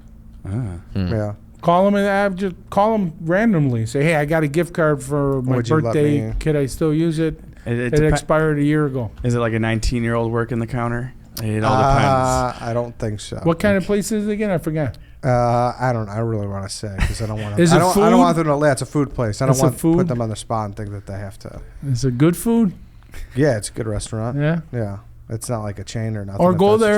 Yeah. Call them and just call them randomly. Say, hey, I got a gift card for my Would you let birthday. me- Could I still use it? It depe- expired a year ago. Is it like a 19-year-old working the counter? It all depends. I don't think so. What kind of place is it again? I forgot. I don't really want to say because I don't want to. Is it I don't food? want them to. Yeah, it's a food place. I don't It's a want to food? put them on the spot and think that they have to. Is it good food? Yeah, it's a good restaurant. Yeah. Yeah, it's not like a chain or nothing. Or if go that's what you're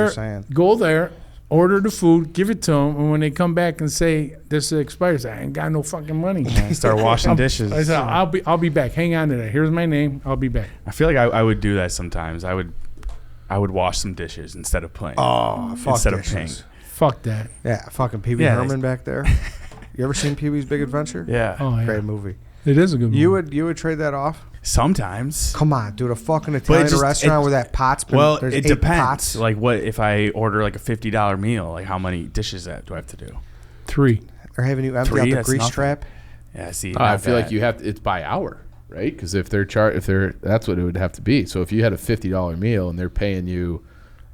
there, saying. order the food, give it to them, and when they come back and say this expires, I ain't got no fucking money. Start washing dishes. I said, I'll be back. Hang on to that. Here's my name. I'll be back. I feel like I would do that sometimes. I would wash some dishes instead of playing. Oh, fuck Instead of dishes. paying. Fuck that. Yeah, fucking Pee Wee Yeah, Herman back there. You ever seen Pee Wee's Big Adventure? Yeah. Oh yeah. Great movie. It is a good movie. You would trade that off? Sometimes. Come on, dude. A fucking Italian just- restaurant it- where that pot's been. Well, there's it 8 depends. Pots. Like, what if I order like a $50 meal? Like, how many dishes do I have to do? 3. They're having you empty 3, out the that's grease nothing. trap. Yeah. See, I not feel like bad. you have to, it's by hour, right? Because if that's what it would have to be. So if you had a $50 meal and they're paying you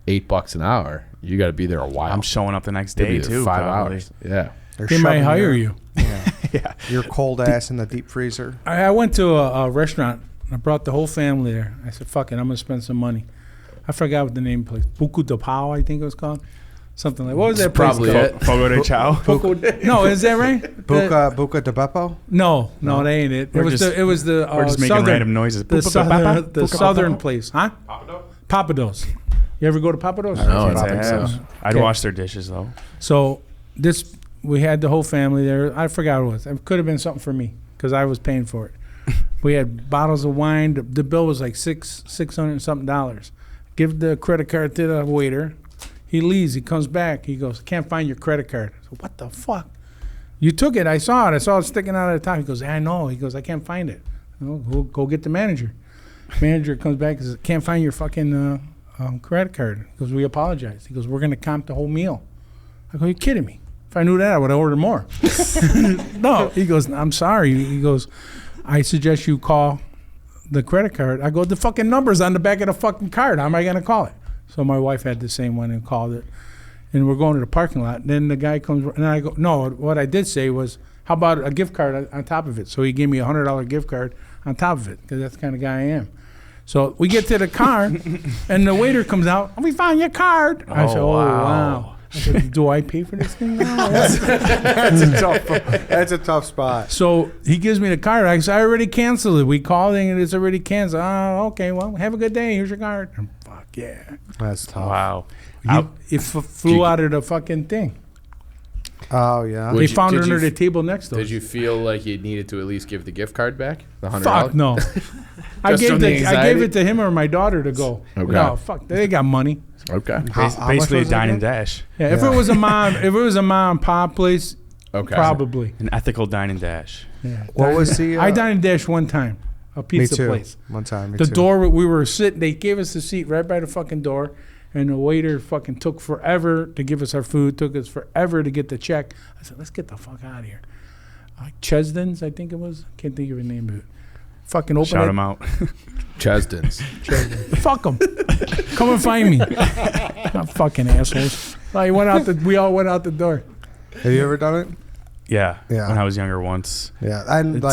$8 an hour, you got to be there a while. I'm showing up the next You'll day be there too. 5 probably. hours. Yeah. They're They might shoving hire your- you. Yeah. Yeah. Your cold ass in the deep freezer. I went to a restaurant. I brought the whole family there. I said, fuck it, I'm going to spend some money. I forgot what the name of the place. Buco de Pau, I think it was called. Something like, what was that place Probably called? it. Fogo de Chao. No, is that right? Buca de Beppo? No, that ain't it. We're It was just- the we're just making southern, random noises. the southern place, huh? Papados. You ever go to Papados? No, I Can't don't say think I so. have. I'd Okay. wash their dishes though. So we had the whole family there. I forgot what it was. It could have been something for me because I was paying for it. We had bottles of wine. The bill was like $600 and something. Give the credit card to the waiter. He leaves. He comes back. He goes, can't find your credit card. I said, what the fuck? You took it. I saw it. I saw it sticking out at the top. He goes, I know. He goes, I can't find it. We'll go get the manager. Manager comes back and says, can't find your fucking credit card. He goes, we apologize. He goes, we're going to comp the whole meal. I go, you're kidding me. If I knew that, I would have ordered more. No. He goes, I'm sorry. He goes, I suggest you call the credit card. I go, the fucking number's on the back of the fucking card. How am I going to call it? So my wife had the same one and called it. And we're going to the parking lot. And then the guy comes, and I go, no, what I did say was, how about a gift card on top of it? So he gave me a $100 gift card on top of it, because that's the kind of guy I am. So we get to the car, and the waiter comes out, we found your card. I said, wow. I said, do I pay for this thing now? That's a tough spot. So he gives me the card. I said, I already canceled it. We called and it's already canceled. Oh, okay, well, have a good day. Here's your card. Fuck yeah. That's tough. Wow. It flew out of the fucking thing. Oh, yeah. They found it under the table next to us. Did you feel like you needed to at least give the gift card back? The $100? Fuck no. I gave it to him or my daughter to go. Okay. No, fuck. They got money. Okay. Basically a dine and dash. Yeah, if it was a mom and pop place, probably. An ethical dine and dash. Yeah. What was the? I dine and dash one time. A pizza place. One time. The door we were sitting, they gave us a seat right by the fucking door, and the waiter fucking took forever to give us our food. Took us forever to get the check. I said, let's get the fuck out of here. Chesden's, I think it was. Can't think of his name, but fucking open. Shout him out. Chesden's. Fuck them. Come and find me. Not fucking assholes. We all went out the door. Have you ever done it? Yeah. Yeah. When I was younger once. Yeah. And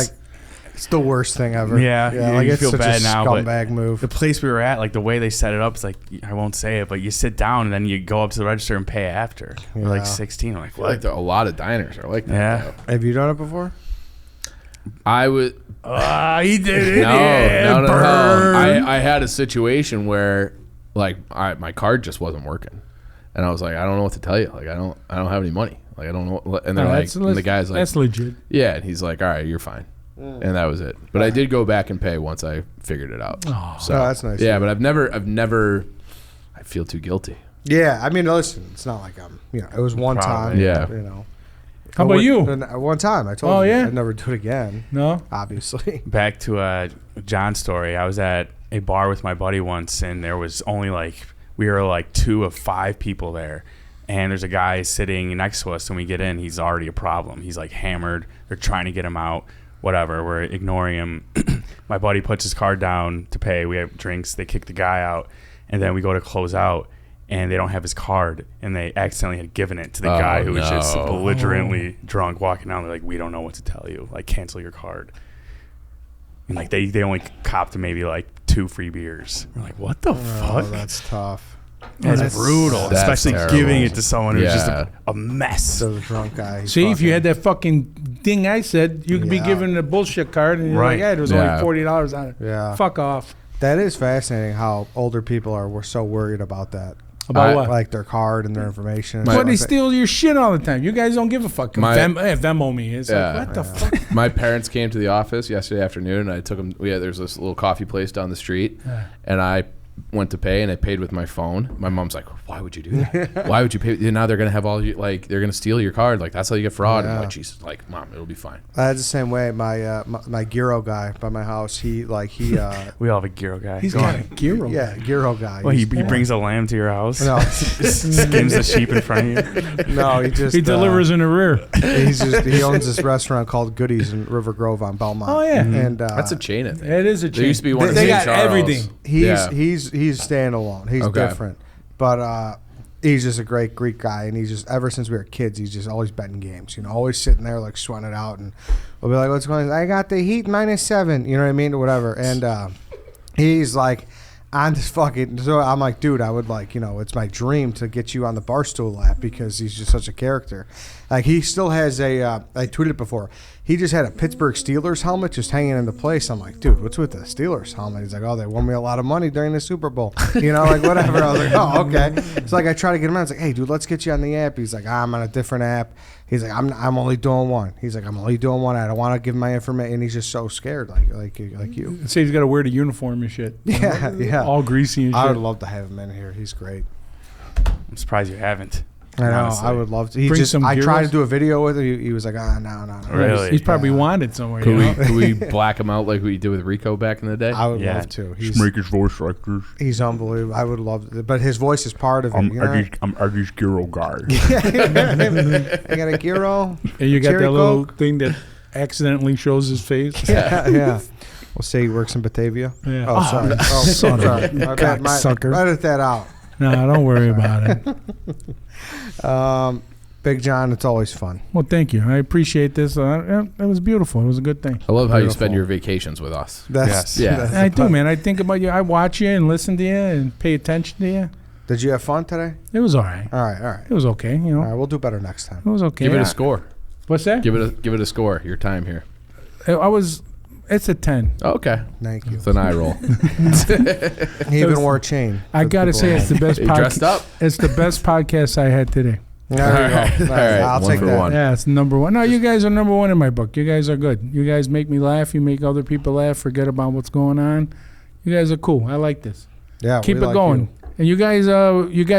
it's the worst thing ever. Yeah. Like you it's feel such bad a now. scumbag move. The place we were at, like the way they set it up, it's like, I won't say it, but you sit down and then you go up to the register and pay after. We're like 16. I'm like, I feel what? like a lot of diners are like that. Yeah. Though. Have you done it before? I would. He did it. No. I had a situation where, like, my card just wasn't working, and I was like, I don't know what to tell you. Like, I don't have any money. Like, I don't know. And they're and the guy's like, that's legit. Yeah, and he's like, all right, you're fine. And that was it. But I did go back and pay once I figured it out. Oh, so that's nice. Yeah, but I've never. I feel too guilty. Yeah, I mean, listen, it's not like it was one time. Yeah. How about you? One time, I told you I'd never do it again. No, obviously. Back to John's story. I was at a bar with my buddy once, and there was only we were 2 of 5 people there. And there's a guy sitting next to us, and we get in. He's already a problem. He's hammered. They're trying to get him out. Whatever. We're ignoring him. My buddy puts his card down to pay. We have drinks. They kick the guy out, and then we go to close out. And they don't have his card, and they accidentally had given it to the guy who was just belligerently drunk, walking down. They're like, "We don't know what to tell you. Cancel your card." And they only copped maybe 2 free beers. We're like, "What the fuck?" That's tough. That's brutal, that's especially terrible. giving it to someone who's just a mess. So the drunk guy. See, if you had that fucking thing I said, you could be given a bullshit card, and you're like, "Yeah, there was only $40 on it." Yeah. Fuck off. That is fascinating how older people are so worried about that. About what? Like their card and their information. But they steal your shit all the time. You guys don't give a fuck. Venmo me. It's what the fuck? My parents came to the office yesterday afternoon, and I took them. There's this little coffee place down the street, and I went to pay, and I paid with my phone. My mom's like, "Why would you do that? Why would you pay? Now they're gonna have all you they're gonna steal your card. That's how you get fraud." And I'm like, Jesus, Mom, it'll be fine. That's the same way. My Giro guy by my house. He we all have a Giro guy. He's got a Giro. Yeah, Giro guy. Well, he brings a lamb to your house. No, skins the sheep in front of you. No, he delivers in the rear. He owns this restaurant called Goodies in River Grove on Belmont. Oh yeah, and that's a chain. I think it is a chain. There used to be one. They got everything. He's standalone. He's different, but he's just a great Greek guy, and he's just ever since we were kids, he's just always betting games. Always sitting there sweating it out, and we'll be like, "What's going on?" I got the Heat -7. You know what I mean, or whatever. And he's like on this fucking. So I'm like, dude, I would it's my dream to get you on the Barstool app because he's just such a character. He still has a. I tweeted before. He just had a Pittsburgh Steelers helmet just hanging in the place. I'm like, dude, what's with the Steelers helmet? He's like, oh, they won me a lot of money during the Super Bowl. Whatever. I was like, oh, okay. It's I try to get him on. It's like, hey, dude, let's get you on the app. He's like, I'm on a different app. He's like, I'm only doing one. He's like, I'm only doing one. I don't want to give my information. And he's just so scared, like you. Say he's got to wear the uniform and shit. Yeah. All greasy and shit. I would love to have him in here. He's great. I'm surprised you haven't. I know. Honestly. I would love to. I tried to do a video with him. He was like, no. Really? He's probably wanted somewhere. Could we black him out like we did with Rico back in the day? I would love to. Make his voice like this. He's unbelievable. I would love to. But his voice is part of it. I'm Eddie's Giro guy. I got a gyro. And you got that little thing that accidentally shows his face. Yeah. We'll say he works in Batavia. Yeah. Oh, sorry. Son of a Cocksucker. Edit that out. No, don't worry about it. Big John, it's always fun. Well, thank you. I appreciate this. It was beautiful. It was a good thing. I love how you spend your vacations with us. That's I do, man. I think about you. I watch you and listen to you and pay attention to you. Did you have fun today? It was all right. All right. It was okay. You know. All right, we'll do better next time. It was okay. Give it a score. What's that? Give it a score. Your time here. It's a 10. Okay. Thank you. It's an eye roll. He even wore a chain. I gotta say, it's the best. Dressed up. It's the best podcast I had today. There you go. All right. I'll take that. One. Yeah, it's number one. No, you guys are number one in my book. You guys are good. You guys make me laugh. You make other people laugh. Forget about what's going on. You guys are cool. I like this. Yeah, keep we it like going. you. And you guys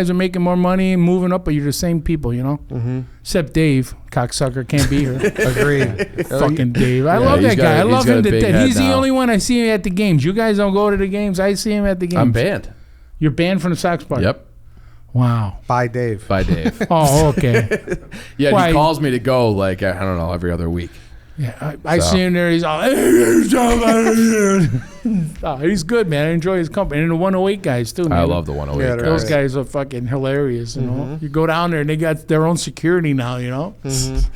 are making more money, moving up, but you're the same people, you know. Mm-hmm. Except Dave, cocksucker, can't be here. Agreed. Fucking Dave. I love that guy. I love him to death. He's the only one I see at the games. You guys don't go to the games. I see him at the games. I'm banned. You're banned from the Sox party. Yep. Wow. Bye, Dave. By Dave. Oh, okay. Yeah, Why? he calls me to go like I don't know every other week. Yeah, I see him there. He's all, he's good, man. I enjoy his company. And the 108 guys, too, man. I love the 108 Yeah, guys. Those guys are fucking hilarious, you know. You go down there and they got their own security now, you know. Because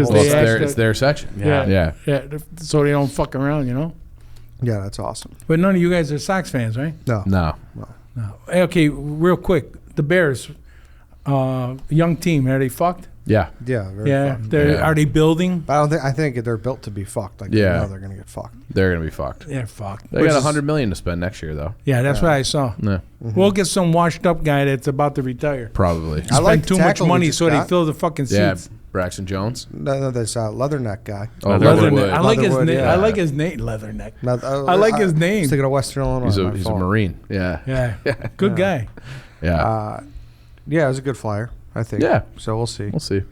Well, it's their section. Yeah. So they don't fuck around, you know. Yeah, that's awesome. But none of you guys are Sox fans, right? No. Hey, okay, real quick. The Bears, young team, are they fucked? Yeah. Yeah, very fucked. Are they building? But I think they're built to be fucked. Like, Yeah. you know they're going to get fucked. They're gonna be fucked. They're fucked. They got $100 million to spend next year, though. Yeah, that's what I saw. Yeah. We'll get some washed up guy that's about to retire. Probably. I like Spend too much money so they fill the fucking Yeah. seats. Braxton Jones. No, there's Leatherneck guy. Oh, Leatherneck. I like his Leatherwood, name. yeah. I like his name. Leatherneck. I like his name. I was thinking of Western Illinois. He's a Marine. Yeah. Yeah. Good guy. Yeah. Yeah, it was a good flyer, I think. Yeah. So we'll see. We'll see.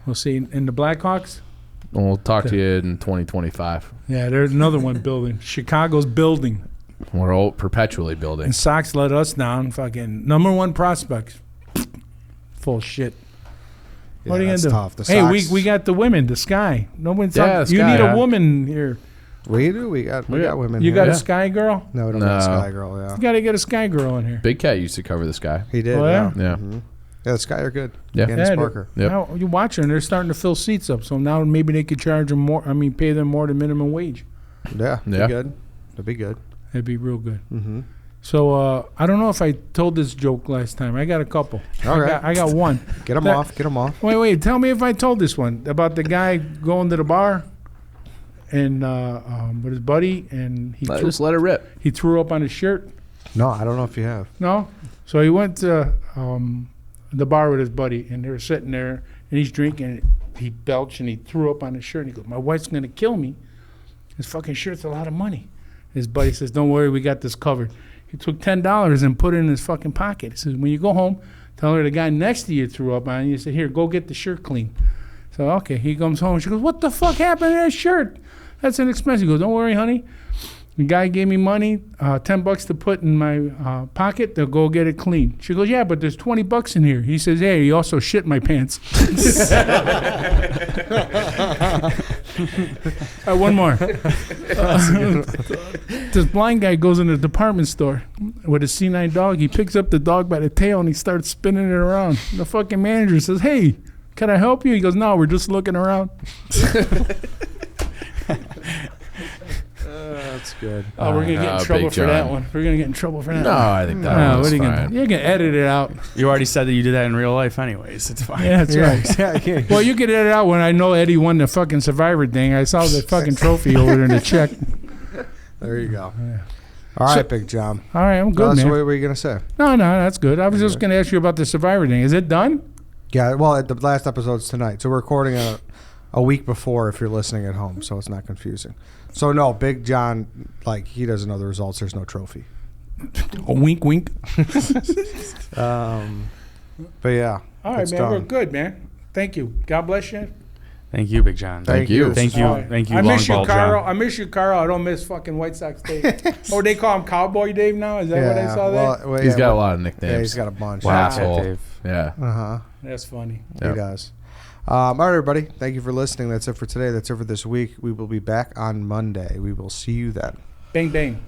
We'll see. In the Blackhawks? And we'll talk to you in 2025. Yeah, there's another one building. Chicago's building. We're all perpetually building. And Sox let us down. Fucking number one prospects. Full shit. Yeah, What are you that's gonna do? tough. The Hey, Sox, we got the women, the Sky. Nobody's Yeah, talking. You Sky, need yeah. a woman here. We do. We got women. You here. got a Sky girl? No, we don't No. got a Sky Girl. Yeah, You got to get a Sky girl in here. Big Cat used to cover this guy. he did. Oh, yeah? Yeah. Mhm. Yeah, the Sky are good. Yeah. Candace Yeah, Parker. Yep. Now you watch them; they're starting to fill seats up. So now maybe they could charge them more. I mean, pay them more than minimum wage. Yeah, Yeah. Be good. That'd be good. That'd be real good. Mm-hmm. So I don't know if I told this joke last time. I got a couple. All right. I got one. Get them That- off. Get them off. Wait. Tell me if I told this one about the guy going to the bar and with his buddy, and Just let it rip. he threw up on his shirt. No, I don't know if you have. No. So he went to the bar with his buddy, and they were sitting there, and he's drinking. He belched and he threw up on his shirt. And he goes, "My wife's gonna kill me. His fucking shirt's a lot of money." His buddy says, "Don't worry, we got this covered." He took $10 and put it in his fucking pocket. He says, "When you go home, tell her the guy next to you threw up on you." He said, "Here, go get the shirt clean." So okay, he comes home. She goes, "What the fuck happened to that shirt? That's an expense." He goes, "Don't worry, honey. The guy gave me money, $10 to put in my pocket. They'll go get it clean." She goes, "Yeah, but there's $20 in here." He says, "Hey, he also shit my pants." One more. This blind guy goes in a department store with a C9 dog. He picks up the dog by the tail and he starts spinning it around. The fucking manager says, "Hey, can I help you?" He goes, "No, we're just looking around." That's good. Oh, we're gonna get in trouble Big for that John. one. We're gonna get in trouble for that No, one. I think that No, was what are you fine. gonna do? You can edit it out. You already said that you did that in real life, anyways. It's fine. Yeah, that's right. Yeah. Well, you can edit it out when I know Eddie won the fucking Survivor thing. I saw the fucking trophy over there in the check. There you go. All right, Big John. All right, I'm good, That's man. what were you gonna say? No, that's good. I was just gonna ask you about the Survivor thing. Is it done? Yeah, well, the last episode's tonight, so we're recording a week before if you're listening at home, so it's not confusing. So no, Big John, like he doesn't know the results. There's no trophy. A wink, wink. But yeah. All right, man. We're good, man. Thank you. God bless you. Thank you, Big John. Thank you. Thank you. Right. Thank you, I miss you, Long Ball Carl. John. I miss you, Carl. I don't miss fucking White Sox Dave. Oh, they call him Cowboy Dave now? Is that what I saw there? Well, He's got a lot of nicknames. Yeah, he's got a bunch. Asshole. Dave. Yeah. Uh-huh. That's funny. He does. All right, everybody. Thank you for listening. That's it for today. That's it for this week. We will be back on Monday. We will see you then. Bang, bang.